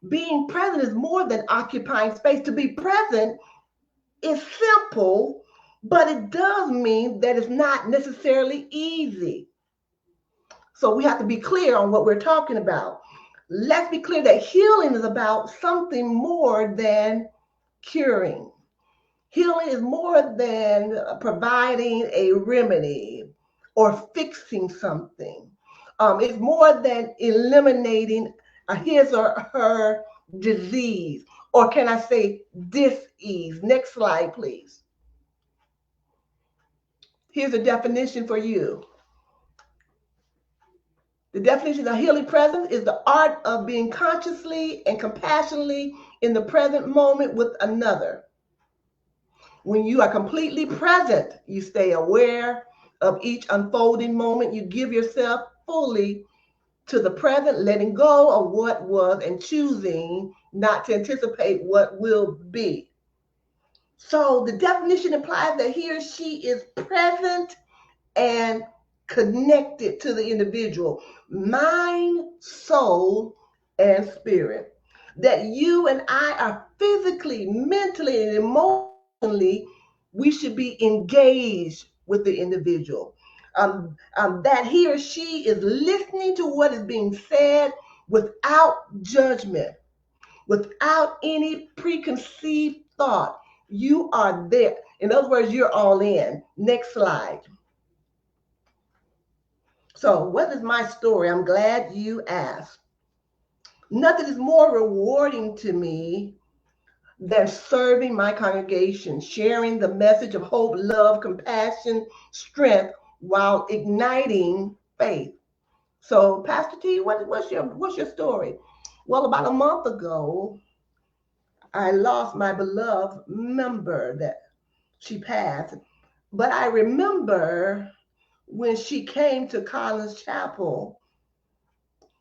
Being present is more than occupying space. To be present is simple, but it does mean that it's not necessarily easy. So we have to be clear on what we're talking about. Let's be clear that healing is about something more than curing. Healing is more than providing a remedy or fixing something. It's more than eliminating his or her disease, or can I say dis-ease? Next slide, please. Here's a definition for you. The definition of healing presence is the art of being consciously and compassionately in the present moment with another. When you are completely present, you stay aware of each unfolding moment. You give yourself fully to the present, letting go of what was and choosing not to anticipate what will be. So the definition implies that he or she is present and connected to the individual, mind, soul, and spirit. That you and I are physically, mentally, and emotionally, we should be engaged with the individual. That he or she is listening to what is being said without judgment, without any preconceived thought. You are there. In other words, you're all in. Next slide. So what is my story? I'm glad you asked. Nothing is more rewarding to me than serving my congregation, sharing the message of hope, love, compassion, strength, while igniting faith. So, Pastor T, what's your story? Well, about a month ago, I lost my beloved member that she passed. But I remember when she came to Collins Chapel,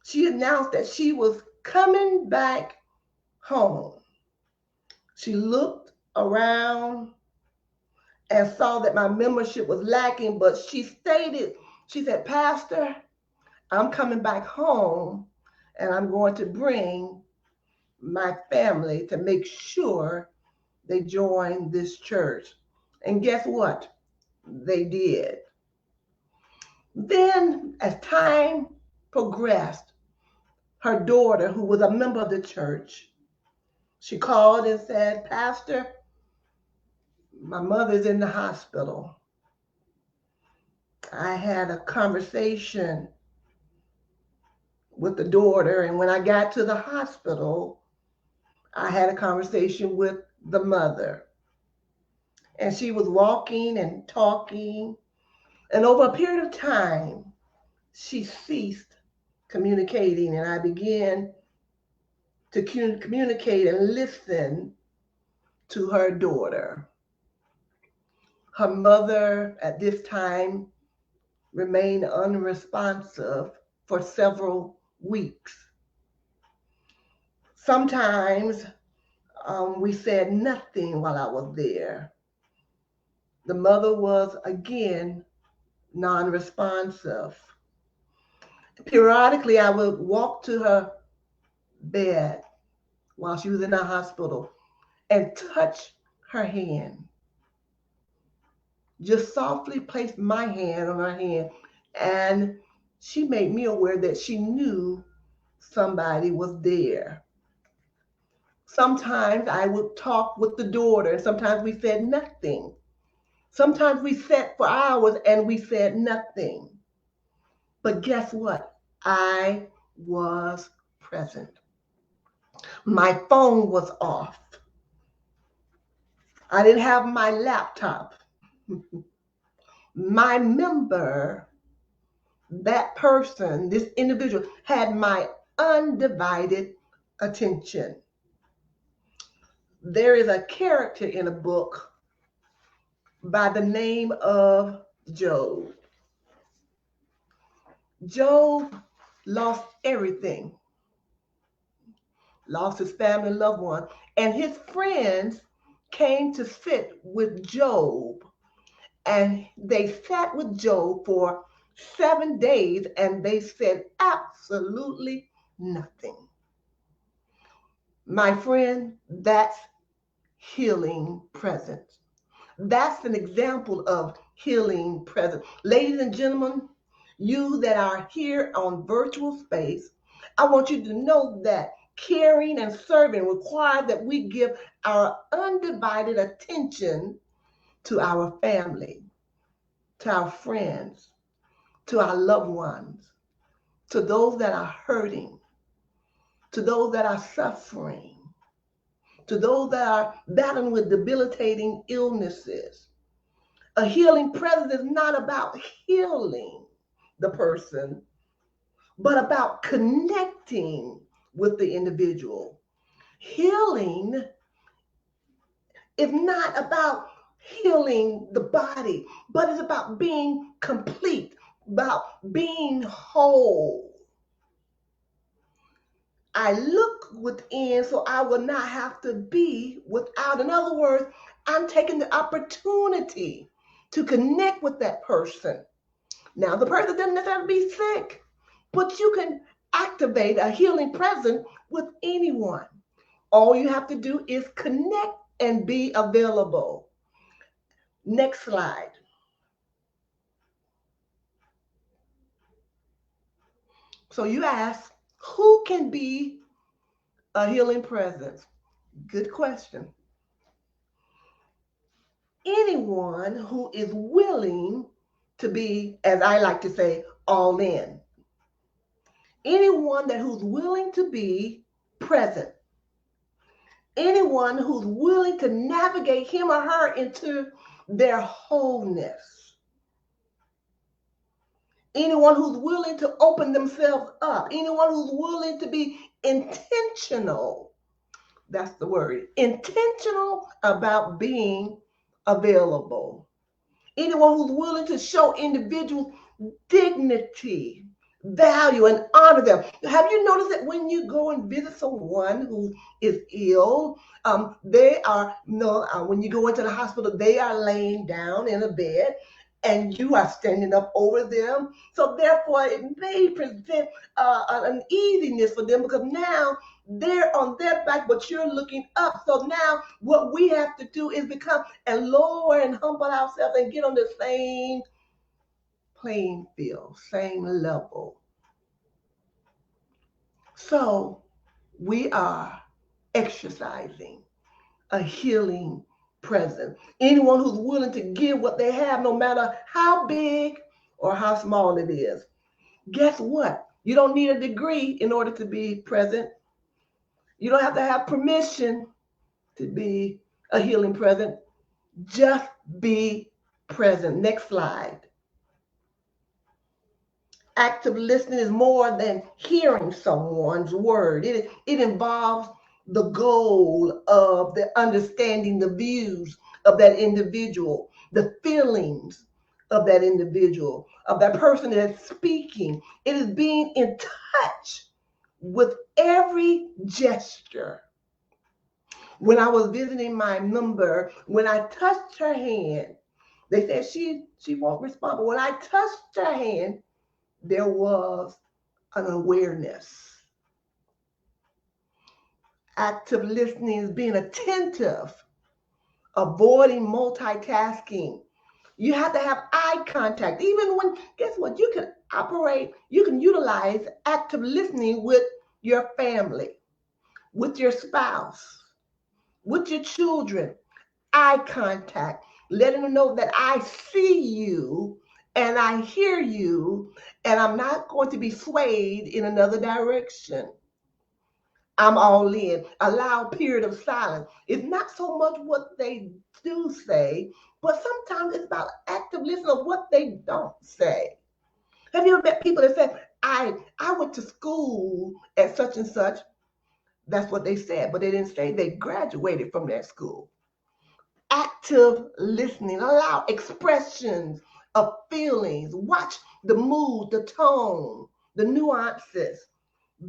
she announced that she was coming back home. She looked around and saw that my membership was lacking, but she said, Pastor, I'm coming back home and I'm going to bring my family to make sure they join this church. And guess what? They did. Then, as time progressed, her daughter, who was a member of the church, she called and said, Pastor, my mother's in the hospital. I had a conversation with the daughter, and when I got to the hospital, I had a conversation with the mother. And she was walking and talking, and over a period of time, she ceased communicating, and I began to communicate and listen to her daughter. Her mother at this time remained unresponsive for several weeks. Sometimes we said nothing while I was there. The mother was again non-responsive. Periodically, I would walk to her bed while she was in the hospital and touched her hand. Just softly placed my hand on her hand, and she made me aware that she knew somebody was there. Sometimes I would talk with the daughter, and sometimes we said nothing. Sometimes we sat for hours and we said nothing. But guess what? I was present. My phone was off. I didn't have my laptop. My member, that person, this individual, had my undivided attention. There is a character in a book by the name of Job. Job lost everything, lost his family, loved one, and his friends came to sit with Job, and they sat with Job for 7 days, and they said absolutely nothing. My friend, that's healing presence. That's an example of healing presence. Ladies and gentlemen, you that are here on virtual space, I want you to know that caring and serving require that we give our undivided attention to our family, to our friends, to our loved ones, to those that are hurting, to those that are suffering, to those that are battling with debilitating illnesses. A healing presence is not about healing the person, but about connecting with the individual. Healing is not about healing the body, but it's about being complete, about being whole. I look within so I will not have to be without. In other words, I'm taking the opportunity to connect with that person. Now, the person doesn't necessarily be sick, but you can activate a healing presence with anyone. All you have to do is connect and be available. Next slide. So you ask, who can be a healing presence? Good question. Anyone who is willing to be, as I like to say, all in. Anyone who's willing to be present. Anyone who's willing to navigate him or her into their wholeness. Anyone who's willing to open themselves up. Anyone who's willing to be intentional. That's the word. Intentional about being available. Anyone who's willing to show individuals dignity, value, and honor them. Have you noticed that when you go and visit someone who is ill, they are, when you go into the hospital, they are laying down in a bed and you are standing up over them. So therefore, it may present an easiness for them because now they're on their back, but you're looking up. So now what we have to do is become and lower and humble ourselves and get on the same playing field, same level. So we are exercising a healing presence. Anyone who's willing to give what they have, no matter how big or how small it is. Guess what? You don't need a degree in order to be present. You don't have to have permission to be a healing present. Just be present. Next slide. Active listening is more than hearing someone's word. It involves the goal of the understanding the views of that individual, the feelings of that individual, of that person that's speaking. It is being in touch with every gesture. When I was visiting my member, when I touched her hand, they said she won't respond. But when I touched her hand, there was an awareness. Active listening is being attentive, avoiding multitasking. You have to have eye contact. Even when, guess what? You can utilize active listening with your family, with your spouse, with your children. Eye contact, letting them know that I see you and I hear you, and I'm not going to be swayed in another direction. I'm all in. Allow a period of silence. It's not so much what they do say, but sometimes it's about active listening of what they don't say. Have you ever met people that say, I went to school at such and such? That's what they said, but they didn't say they graduated from that school. Active listening, allow expressions of feelings, watch the mood, the tone, the nuances.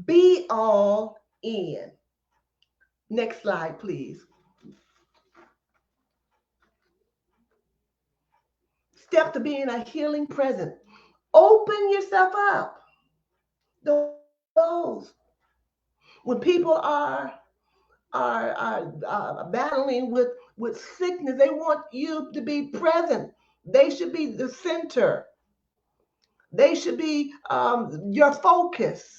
Be all in. Next slide, please. Step to being a healing presence. Open yourself up. Those when people are battling with sickness, they want you to be present. They should be the center. They should be your focus.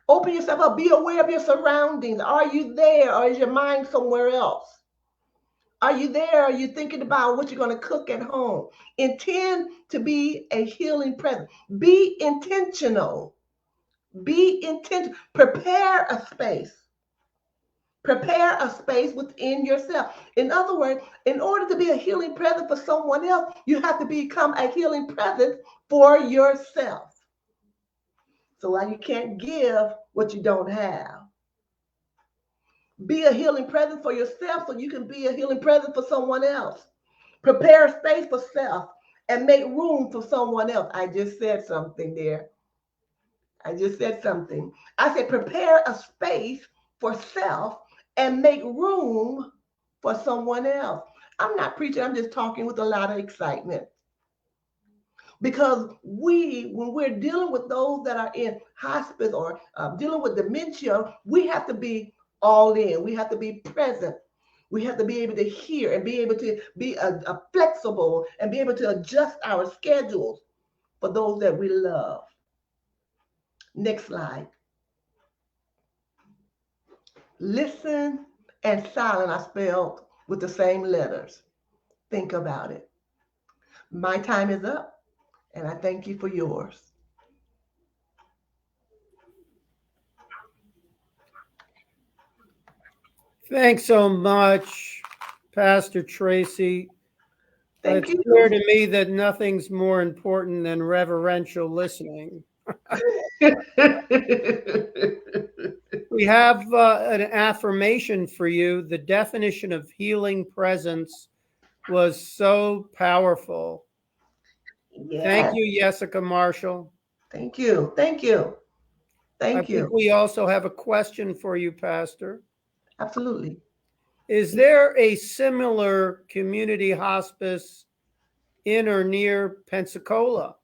Open yourself up. Be aware of your surroundings. Are you there, or is your mind somewhere else? Are you there? Are you thinking about what you're going to cook at home? Intend to be a healing presence. Be intentional. Be intentional. Prepare a space. Prepare a space within yourself. In other words, in order to be a healing presence for someone else, you have to become a healing presence for yourself. So while you can't give what you don't have, be a healing presence for yourself so you can be a healing presence for someone else. Prepare a space for self and make room for someone else. I just said something there. I said prepare a space for self and make room for someone else. I'm not preaching, I'm just talking with a lot of excitement. Because when we're dealing with those that are in hospice or dealing with dementia, we have to be all in. We have to be present. We have to be able to hear and be able to be flexible and be able to adjust our schedules for those that we love. Next slide. Listen and silent are spelled with the same letters. Think about it. My time is up, and I thank you for yours. Thanks so much, Pastor Tracey. Thank It's you. clear to me that nothing's more important than reverential listening. We have an affirmation for you. The definition of healing presence was so powerful. Yes. Thank you, Jessica Marshall. Thank you. Thank you. I think we also have a question for you, Pastor. Absolutely. Is there a similar community hospice in or near Pensacola?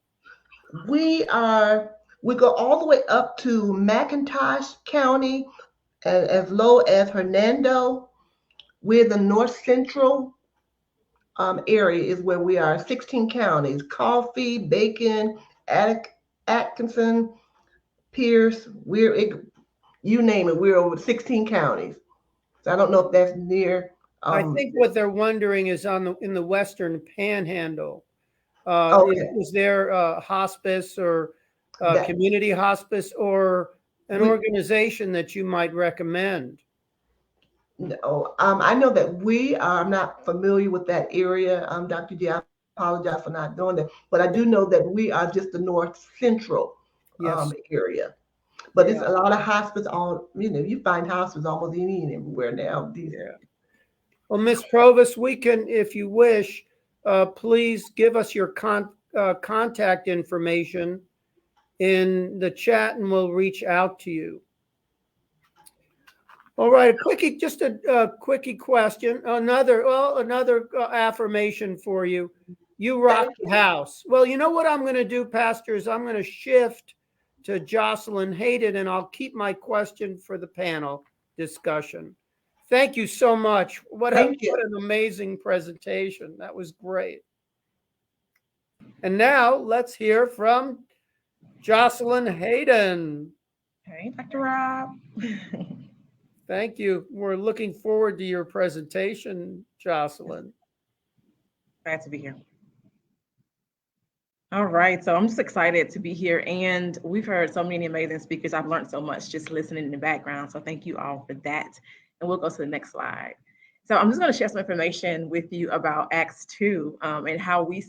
We go all the way up to McIntosh County, as low as Hernando. We're the north central area is where we are. 16 counties: Coffee, Bacon, Atkinson, Pierce. You name it. We're over 16 counties. So I don't know if that's near. I think what they're wondering is in the Western Panhandle. Okay. Is there a hospice or community hospice or an organization that you might recommend? No, I know that I'm not familiar with that area. Dr. D, I apologize for not doing that, but I do know that we are just the north central area. But it's a lot of hospice you find hospice almost anywhere now. Well, Ms. Provost, we can, if you wish, please give us your contact information in the chat and we'll reach out to you. All right, just a quickie question. Another affirmation for you. You rock the house. Well, you know what I'm going to do, Pastor, is I'm going to shift to Jocelyn Hayden, and I'll keep my question for the panel. discussion. Thank you so much. What Thank you. an amazing presentation. That was great. And now let's hear from Jocelyn Hayden. Hey, Dr. Rob. Thank you. We're looking forward to your presentation, Jocelyn. Glad to be here. All right, so I'm just excited to be here, and we've heard so many amazing speakers. I've learned so much just listening in the background, so thank you all for that. And we'll go to the next slide. So I'm just going to share some information with you about Acts 2 and how we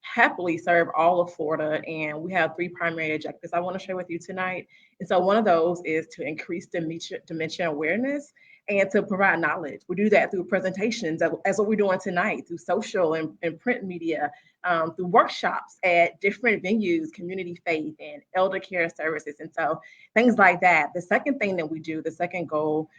happily serve all of Florida, and we have 3 primary objectives I want to share with you tonight. And so one of those is to increase dementia awareness and to provide knowledge. We do that through presentations, as what we're doing tonight, through social and print media, through workshops at different venues, community faith and elder care services, and so things like that. The second thing that we do, the second goal,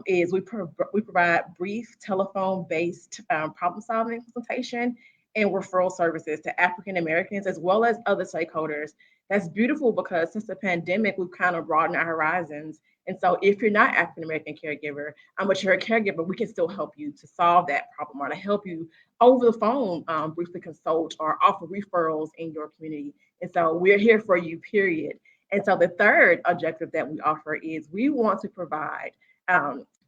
is we provide brief telephone-based problem-solving consultation and referral services to African Americans as well as other stakeholders. That's beautiful because since the pandemic, we've kind of broadened our horizons. And so if you're not African American caregiver, but you're a caregiver, we can still help you to solve that problem or to help you over the phone, briefly consult or offer referrals in your community. And so we're here for you, period. And so the third objective that we offer is we want to provide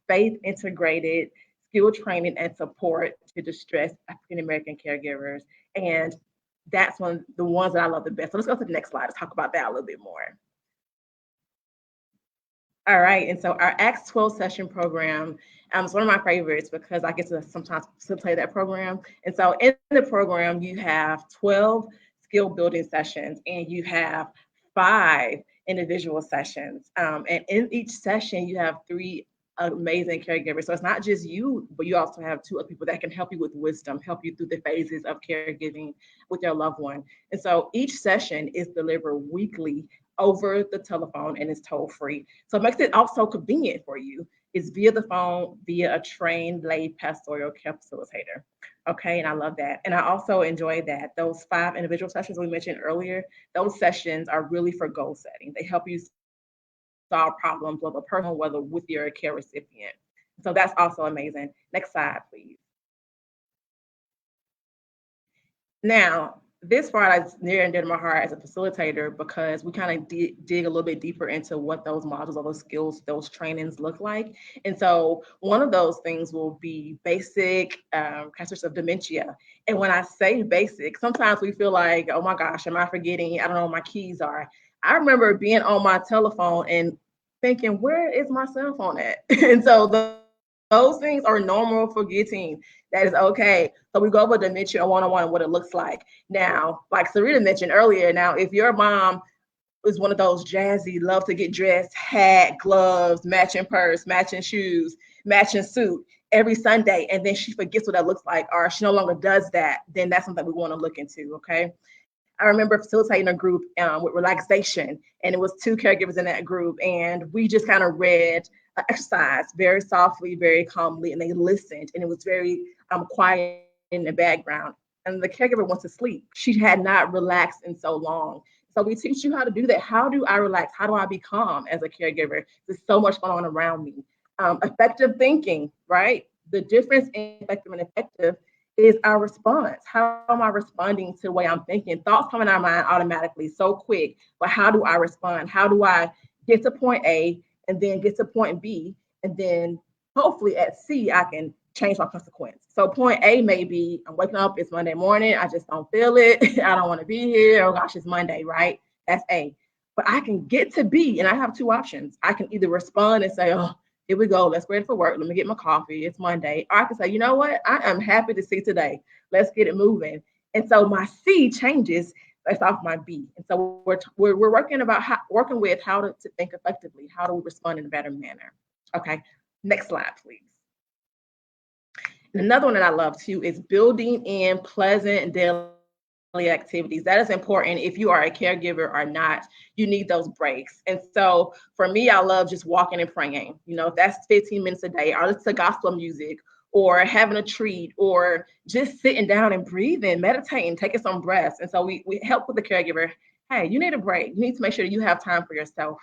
faith integrated skill training and support to distressed African American caregivers. And that's one of the ones that I love the best. So let's go to the next slide to talk about that a little bit more. All right, and so our Acts 12 session program is one of my favorites because I get to sometimes facilitate that program. And so in the program, you have 12 skill building sessions and you have 5 individual sessions. And in each session, you have 3 amazing caregivers. So it's not just you, but you also have 2 other people that can help you with wisdom, help you through the phases of caregiving with your loved one. And so each session is delivered weekly over the telephone and it's toll free. So it makes it also convenient for you. It's via the phone, via a trained lay pastoral care facilitator. Okay, and I love that. And I also enjoy that those 5 individual sessions we mentioned earlier, those sessions are really for goal setting. They help you solve problems, whether personal, whether with your care recipient. So that's also amazing. Next slide, please. Now, this part is near and dear to my heart as a facilitator because we kind of dig a little bit deeper into what those modules or those skills, those trainings look like. And so one of those things will be basic characteristics of dementia. And when I say basic, sometimes we feel like, oh my gosh, am I forgetting? I don't know where my keys are. I remember being on my telephone and thinking, where is my cell phone at? And so those things are normal forgetting. That is okay. So we go over dementia 101 and what it looks like. Now, like Syrita mentioned earlier, now if your mom is one of those jazzy, love to get dressed, hat, gloves, matching purse, matching shoes, matching suit every Sunday, and then she forgets what that looks like, or she no longer does that, then that's something we want to look into, okay? I remember facilitating a group with relaxation, and it was 2 caregivers in that group, and we just kind of read an exercise very softly, very calmly, and they listened, and it was very quiet in the background. And the caregiver went to sleep. She had not relaxed in so long. So we teach you how to do that. How do I relax? How do I be calm as a caregiver? There's so much going on around me. Effective thinking, right? The difference in effective and effective is our response. How am I responding to the way I'm thinking? Thoughts come in our mind automatically, so quick, but how do I respond? How do I get to point A and then get to point B, and then hopefully at C, I can change my consequence. So point A may be, I'm waking up, it's Monday morning, I just don't feel it, I don't want to be here, oh gosh, it's Monday, right? That's A. But I can get to B, and I have 2 options. I can either respond and say, oh, here we go, let's get ready for work, let me get my coffee, it's Monday. Or I can say, you know what, I am happy to see today, let's get it moving. And so my C changes based off my B. And so we're working with how to think effectively, how do we respond in a better manner. Okay, next slide, please. And another one that I love too is building in pleasant daily activities. That is important. If you are a caregiver or not, you need those breaks. And so for me, I love just walking and praying. You know, if that's 15 minutes a day, or listen to gospel music, or having a treat, or just sitting down and breathing, meditating, taking some breaths. And so we help with the caregiver. Hey, you need a break. You need to make sure that you have time for yourself.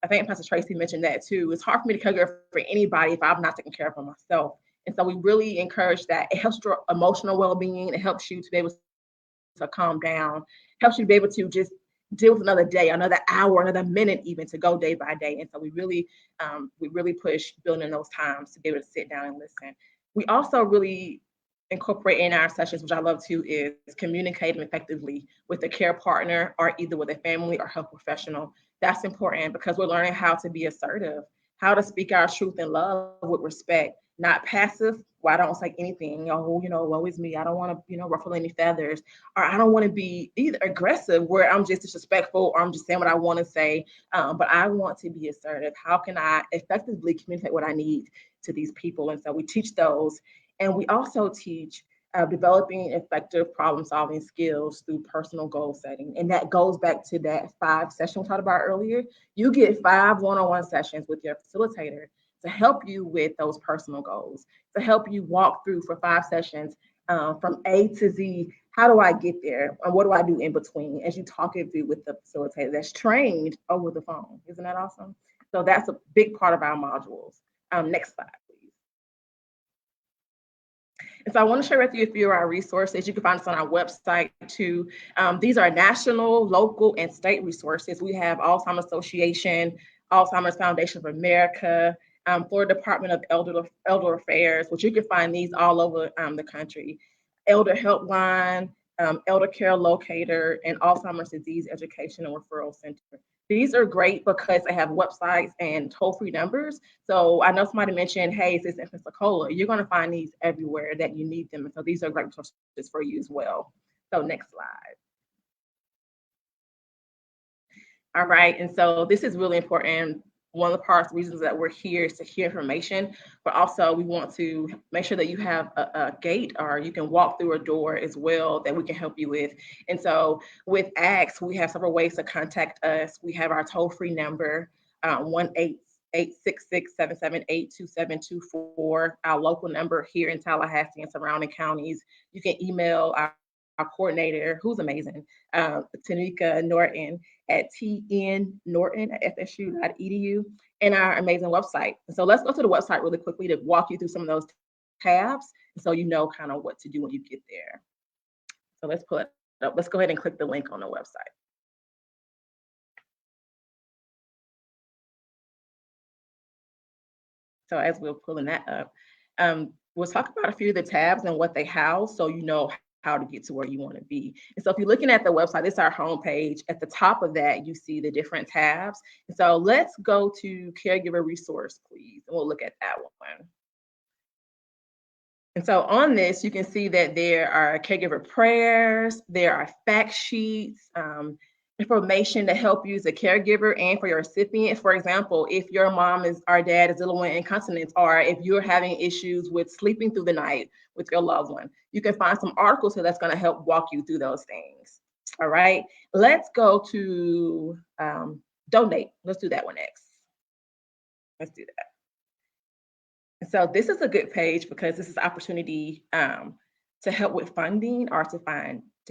I think Pastor Tracey mentioned that too. It's hard for me to care for anybody if I'm not taking care of myself. And so we really encourage that. It helps your emotional well-being. It helps you to be able to calm down, helps you to be able to just deal with another day, another hour, another minute, even to go day by day. And so we really push building those times to be able to sit down and listen. We also really incorporate in our sessions, which I love too, is communicating effectively with a care partner or either with a family or health professional. That's important because we're learning how to be assertive, how to speak our truth and love with respect, not passive. Well, I don't say anything. Oh, woe is me. I don't want to, ruffle any feathers, or I don't want to be either aggressive where I'm just disrespectful or I'm just saying what I want to say. But I want to be assertive. How can I effectively communicate what I need to these people? And so we teach those. And we also teach developing effective problem-solving skills through personal goal setting. And that goes back to that 5 session we talked about earlier. You get 5 one-on-one sessions with your facilitator to help you with those personal goals, to help you walk through for 5 sessions from A to Z. How do I get there? And what do I do in between as you talk it through with the facilitator that's trained over the phone? Isn't that awesome? So that's a big part of our modules. Next slide. And so I want to share with you a few of our resources. You can find us on our website too. These are national, local, and state resources. We have Alzheimer's Association, Alzheimer's Foundation of America, Florida Department of Elder Affairs, which you can find these all over the country. Elder Helpline, Elder Care Locator, and Alzheimer's Disease Education and Referral Center. These are great because they have websites and toll-free numbers. So I know somebody mentioned, hey, is this in Pensacola? You're going to find these everywhere that you need them. And so these are great resources for you as well. So next slide. All right. And so this is really important. One of the reasons that we're here is to hear information, but also we want to make sure that you have a gate or you can walk through a door as well that we can help you with. And so with ACTS, we have several ways to contact us. We have our toll-free number, 1-866-778-2724, our local number here in Tallahassee and surrounding counties. You can email our coordinator, who's amazing, Tomeka Norton at tnnorton@fsu.edu, and our amazing website. And so let's go to the website really quickly to walk you through some of those tabs, so you know kind of what to do when you get there. So let's pull it up. Let's go ahead and click the link on the website. So as we're pulling that up, we'll talk about a few of the tabs and what they house, so you know how to get to where you want to be. And so if you're looking at the website, this is our homepage. At the top of that, you see the different tabs. And so let's go to caregiver resource, please, and we'll look at that one. And so on this, you can see that there are caregiver prayers, there are fact sheets, information to help you as a caregiver and for your recipient. For example, if your mom or dad is dealing with incontinence, or if you're having issues with sleeping through the night with your loved one, you can find some articles here that's going to help walk you through those things. All right, let's go to donate. Let's do that one next. Let's do that. And so this is a good page because this is an opportunity to help with funding or to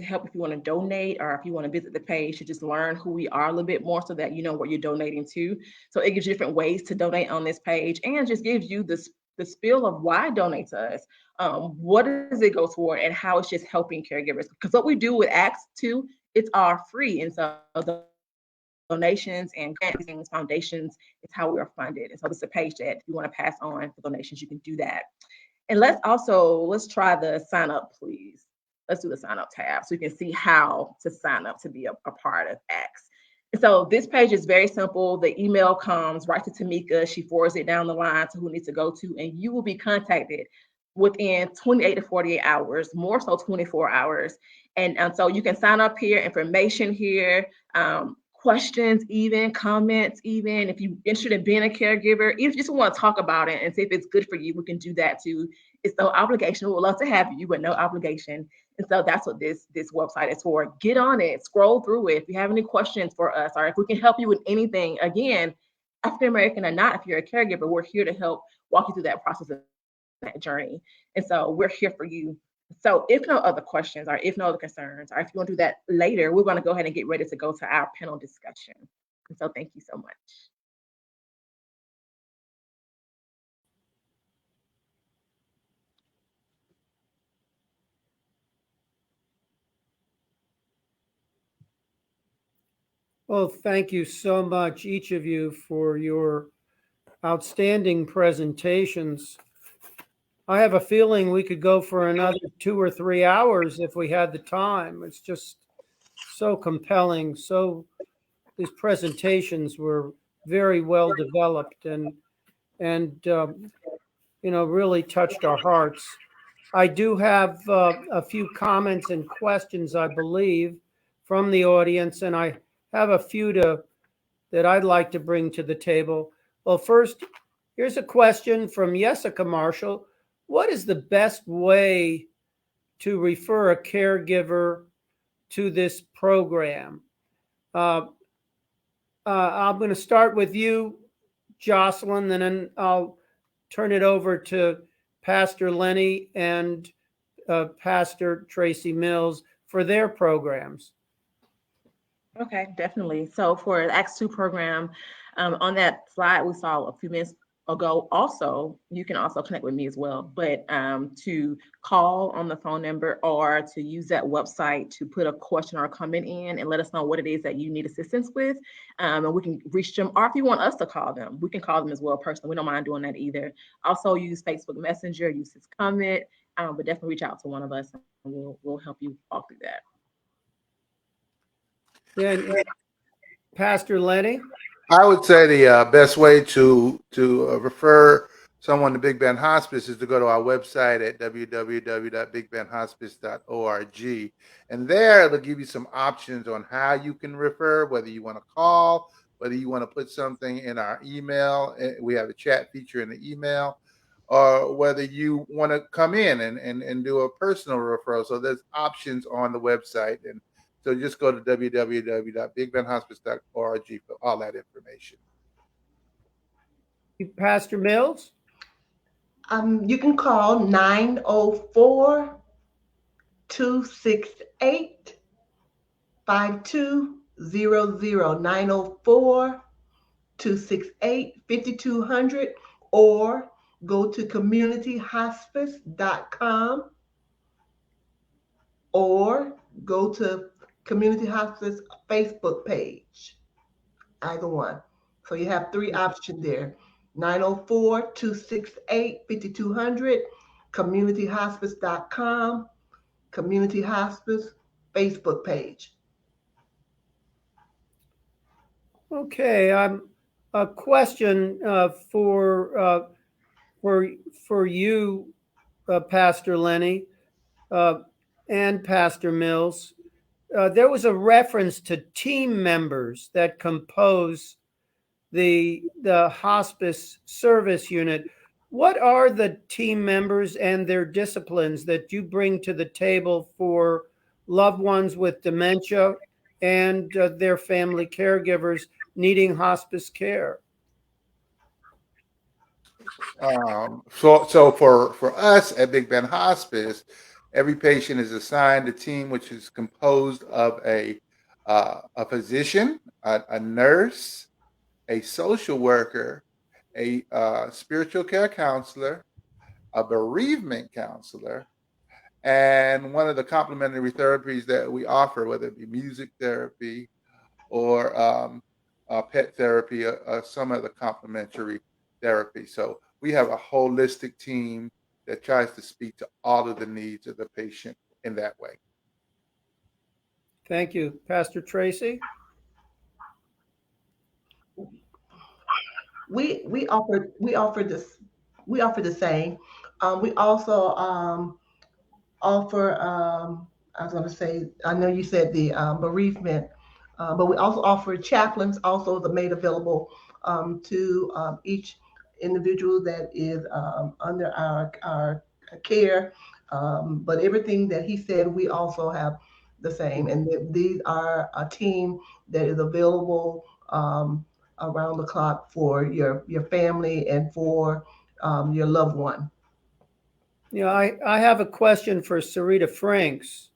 help if you want to donate or if you want to visit the page to just learn who we are a little bit more so that you know what you're donating to. So it gives you different ways to donate on this page and just gives you the spiel of why donate to us. What does it go toward and how it's just helping caregivers? Because what we do with ACTS too, it's all free. And so the donations and grants, foundations, is how we are funded. And so this is a page that if you want to pass on for donations, you can do that. And let's try the sign up, please. Let's do the sign up tab so you can see how to sign up to be a part of ACTS. And so this page is very simple. The email comes right to Tomeka. She forwards it down the line to who needs to go to, and you will be contacted within 28 to 48 hours, more so 24 hours. And so you can sign up here, information here, questions, even comments, even if you're interested in being a caregiver, even if you just want to talk about it and see if it's good for you, we can do that too. It's no obligation. We would love to have you, but no obligation. And so that's what this website is for. Get on it, scroll through it. If you have any questions for us, or if we can help you with anything, again, African American or not, if you're a caregiver, we're here to help walk you through that process of that journey. And so we're here for you. So if no other questions or if no other concerns, or if you want to do that later, we're going to go ahead and get ready to go to our panel discussion. And so thank you so much. Well, thank you so much, each of you, for your outstanding presentations. I have a feeling we could go for another 2 or 3 hours if we had the time. It's just so compelling. These presentations were very well developed and really touched our hearts. I do have a few comments and questions, I believe, from the audience, and I have a few that I'd like to bring to the table. Well, first, here's a question from Jessica Marshall. What is the best way to refer a caregiver to this program? I'm going to start with you, Jocelyn, and then I'll turn it over to Pastor Lenny and Pastor Tracey Mills for their programs. Okay, definitely. So for the Acts 2 program, on that slide we saw a few minutes ago, also, you can also connect with me as well, but to call on the phone number or to use that website to put a question or a comment in and let us know what it is that you need assistance with, and we can reach them, or if you want us to call them, we can call them as well personally. We don't mind doing that either. Also use Facebook Messenger, use this comment, but definitely reach out to one of us and we'll help you walk through that. Yeah, Pastor Lenny? I would say the best way to refer someone to Big Bend Hospice is to go to our website at www.bigbendhospice.org. And there it'll give you some options on how you can refer, whether you want to call, whether you want to put something in our email. We have a chat feature in the email, or whether you want to come in and do a personal referral. So there's options on the website. And so just go to www.bigbendhospice.org for all that information. Pastor Mills? You can call 904-268-5200, 904-268-5200, or go to communityhospice.com or go to Community Hospice Facebook page, either one. So you have 3 options there: 904-268-5200, communityhospice.com, Community Hospice Facebook page. Okay, a question for you, Pastor Lenny, and Pastor Mills. There was a reference to team members that compose the hospice service unit. What are the team members and their disciplines that you bring to the table for loved ones with dementia and their family caregivers needing hospice care? So for us at Big Bend Hospice, every patient is assigned a team which is composed of a physician, a nurse, a social worker, a spiritual care counselor, a bereavement counselor, and one of the complementary therapies that we offer, whether it be music therapy or pet therapy, some of the complementary therapy. So we have a holistic team that tries to speak to all of the needs of the patient in that way. Thank you. Pastor Tracey? We offer the same. We also offer, I was going to say, I know you said the bereavement, but we also offer chaplains, also the made available to each individual that is under our care. But everything that he said, we also have the same. And these are a team that is available around the clock for your family and for your loved one. Yeah, I have a question for Syrita Frinks.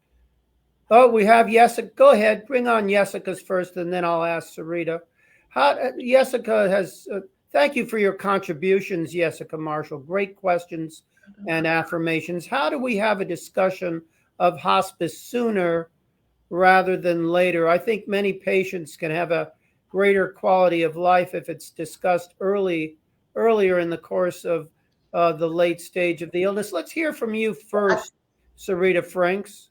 Oh, we have Jessica. Go ahead, bring on Jessica's first, and then I'll ask Syrita. Jessica has, thank you for your contributions, Jessica Marshall. Great questions and affirmations. How do we have a discussion of hospice sooner rather than later. I think many patients can have a greater quality of life if it's discussed earlier in the course of the late stage of the illness. Let's hear from you first, Syrita Frinks.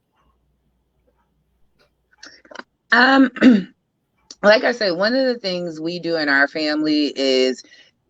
Like I said, one of the things we do in our family is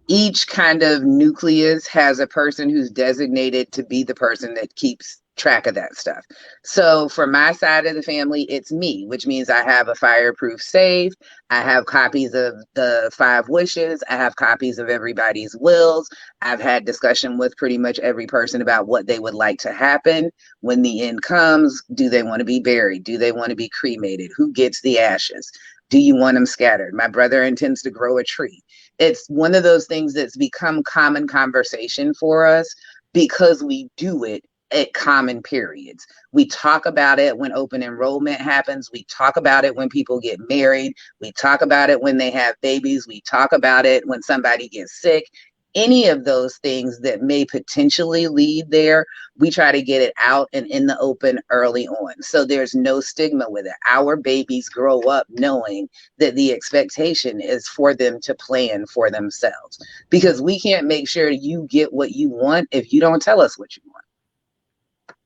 each kind of nucleus has a person who's designated to be the person that keeps track of that stuff. So for my side of the family, it's me, which means I have a fireproof safe. I have copies of the 5 wishes. I have copies of everybody's wills. I've had discussion with pretty much every person about what they would like to happen when the end comes. Do they want to be buried? Do they want to be cremated? Who gets the ashes? Do you want them scattered? My brother intends to grow a tree. It's one of those things that's become common conversation for us because we do it at common periods. We talk about it when open enrollment happens. We talk about it when people get married. We talk about it when they have babies. We talk about it when somebody gets sick. Any of those things that may potentially lead there, we try to get it out and in the open early on. So there's no stigma with it. Our babies grow up knowing that the expectation is for them to plan for themselves, because we can't make sure you get what you want if you don't tell us what you want.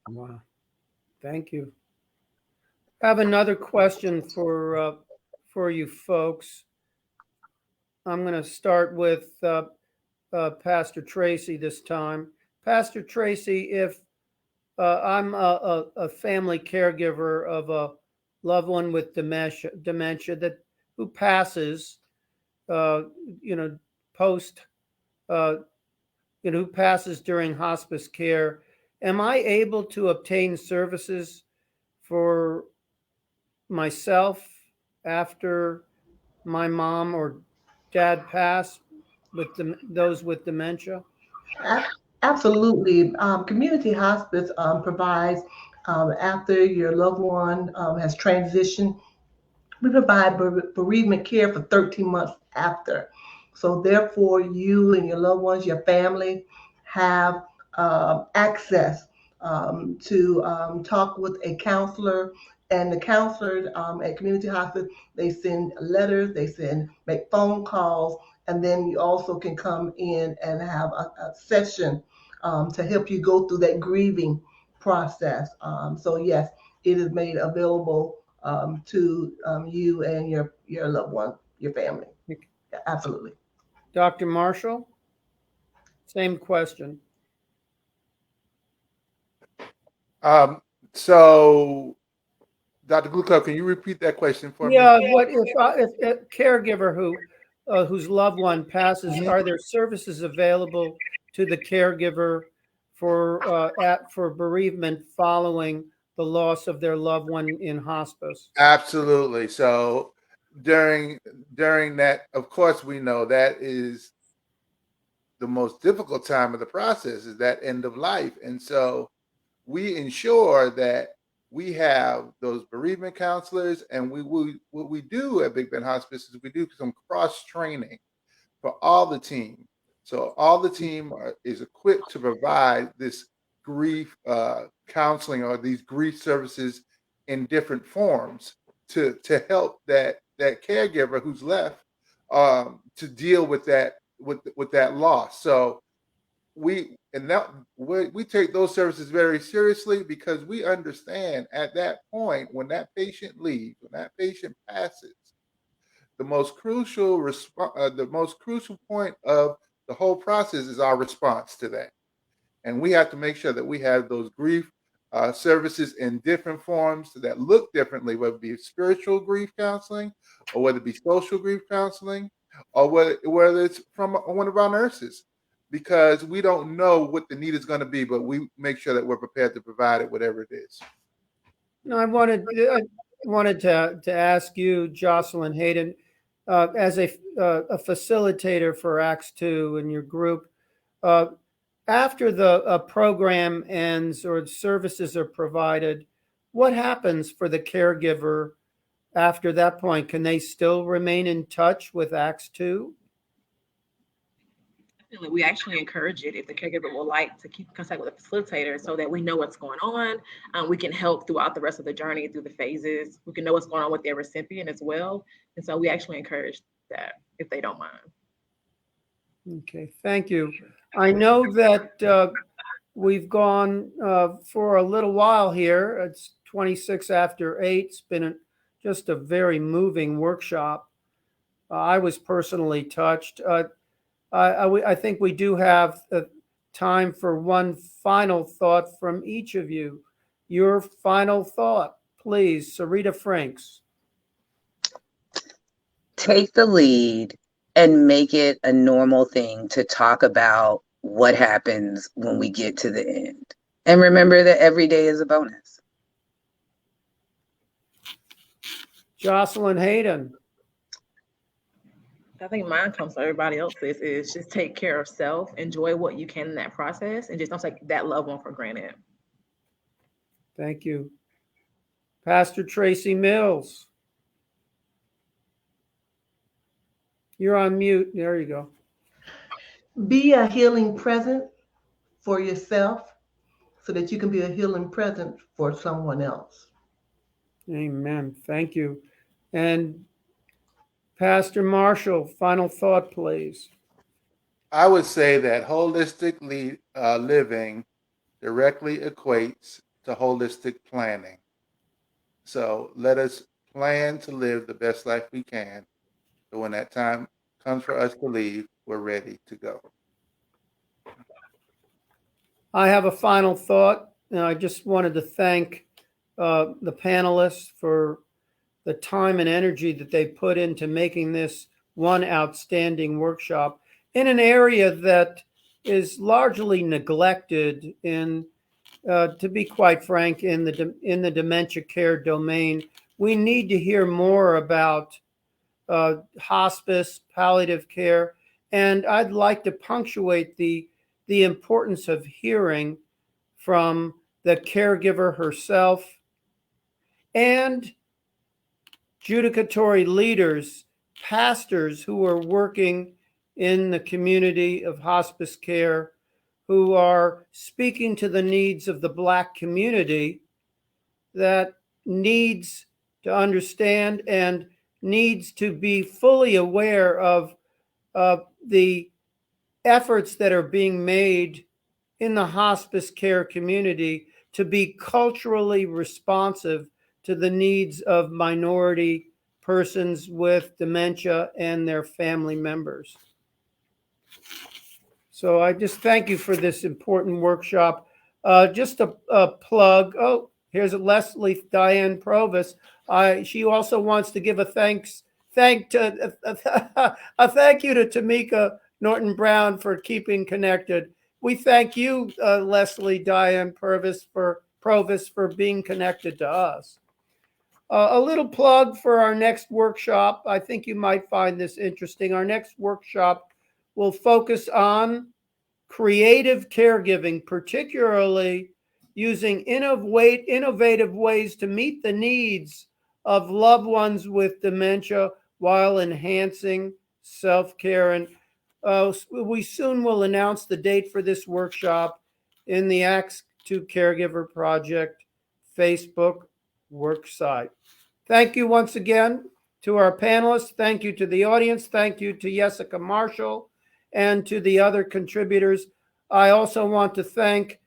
Wow. Thank you. I have another question for you folks. I'm going to start with Pastor Tracey this time. Pastor Tracey, if I'm a family caregiver of a loved one with dementia that who passes, who passes during hospice care, am I able to obtain services for myself after my mom or dad pass with those with dementia? Absolutely. Community hospice provides, after your loved one has transitioned, we provide bereavement care for 13 months after. So therefore, you and your loved ones, your family, have access to talk with a counselor. And the counselors at community hospice, they send letters, make phone calls, and then you also can come in and have a session to help you go through that grieving process. So yes, it is made available to you and your loved one, your family. Yeah, absolutely. Dr. Marshall, same question. So, Dr. Glucko, can you repeat that question for me? Yeah, what if a caregiver whose loved one passes, are there services available to the caregiver for bereavement following the loss of their loved one in hospice? Absolutely. So during that, of course, we know that is the most difficult time of the process, is that end of life. And so we ensure that we have those bereavement counselors, and what we do at Big Bend Hospice is we do some cross training for all the team. So all the team is equipped to provide this grief counseling or these grief services in different forms to help that caregiver who's left to deal with that with that loss. So we take those services very seriously, because we understand at that point, when that patient leaves, when that patient passes, the most crucial point of the whole process is our response to that. And we have to make sure that we have those grief services in different forms that look differently, whether it be spiritual grief counseling, or whether it be social grief counseling, or whether it's from one of our nurses, because we don't know what the need is going to be, but we make sure that we're prepared to provide it, whatever it is. No, I wanted to ask you, Jocelyn Hayden, as a facilitator for Acts 2 in your group, after the program ends or services are provided, what happens for the caregiver after that point? Can they still remain in touch with Acts 2? Definitely. We actually encourage it if the caregiver would like to keep in contact with the facilitator so that we know what's going on. We can help throughout the rest of the journey through the phases. We can know what's going on with their recipient as well. And so we actually encourage that if they don't mind. Okay, thank you. I know that we've gone for a little while here. It's 26 after 8. It's been just a very moving workshop. I was personally touched. I think we do have time for one final thought from each of you. Your final thought, please, Syrita Frinks. Take the lead and make it a normal thing to talk about what happens when we get to the end. And remember that every day is a bonus. Jocelyn Hayden. I think mine comes to everybody else's is just take care of self, enjoy what you can in that process, and just don't take that loved one for granted. Thank you. Pastor Tracey Mills. You're on mute. There you go. Be a healing presence for yourself so that you can be a healing presence for someone else. Amen. Thank you. And Pastor Marshall, final thought, please. I would say that holistic living directly equates to holistic planning. So let us plan to live the best life we can. So when that time comes for us to leave, we're ready to go. I have a final thought. I just wanted to thank the panelists for the time and energy that they put into making this one outstanding workshop in an area that is largely neglected in, to be quite frank, in the dementia care domain. We need to hear more about hospice, palliative care, and I'd like to punctuate the importance of hearing from the caregiver herself and judicatory leaders, pastors who are working in the community of hospice care, who are speaking to the needs of the Black community that needs to understand and needs to be fully aware of the efforts that are being made in the hospice care community to be culturally responsive to the needs of minority persons with dementia and their family members. So I just thank you for this important workshop. Just a plug. Oh, here's Leslie Diane Provis. She also wants to give a thank you to Tomeka Norton-Brown for keeping connected. We thank you, Leslie Diane Provis, for being connected to us. A little plug for our next workshop. I think you might find this interesting. Our next workshop will focus on creative caregiving, particularly using innovative ways to meet the needs of loved ones with dementia while enhancing self-care. And we soon will announce the date for this workshop in the Acts to Caregiver Project Facebook work site. Thank you once again to our panelists. Thank you to the audience. Thank you to Jessica Marshall and to the other contributors. I also want to thank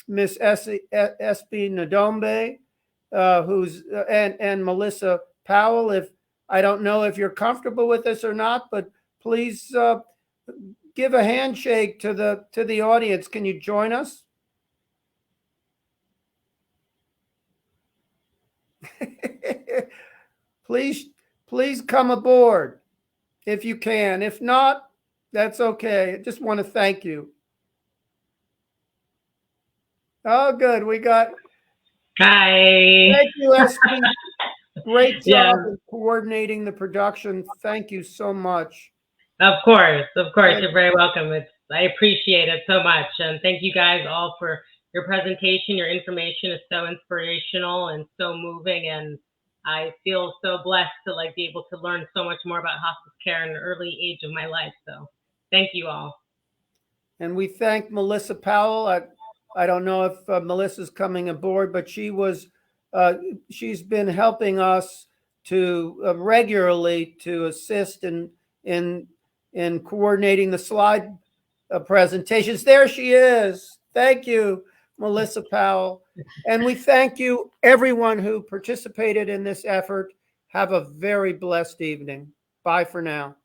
Miss Espy Nadombe, and Melissa Powell. If I don't know if you're comfortable with this or not, but please give a handshake to the audience. Can you join us? Please come aboard if you can. If not, that's okay. I just want to thank you. Oh, good. We got. Hi. Thank you, Espy. Great job in coordinating the production. Thank you so much. Of course. You're very welcome. I appreciate it so much. And thank you guys all for your presentation. Your information is so inspirational and so moving. And I feel so blessed to be able to learn so much more about hospice care in an early age of my life. So thank you all. And we thank Melissa Powell. I don't know if Melissa's coming aboard, but she's been helping us to regularly to assist in coordinating the slide presentations. There she is. Thank you, Melissa Powell. And we thank you, everyone who participated in this effort. Have a very blessed evening. Bye for now.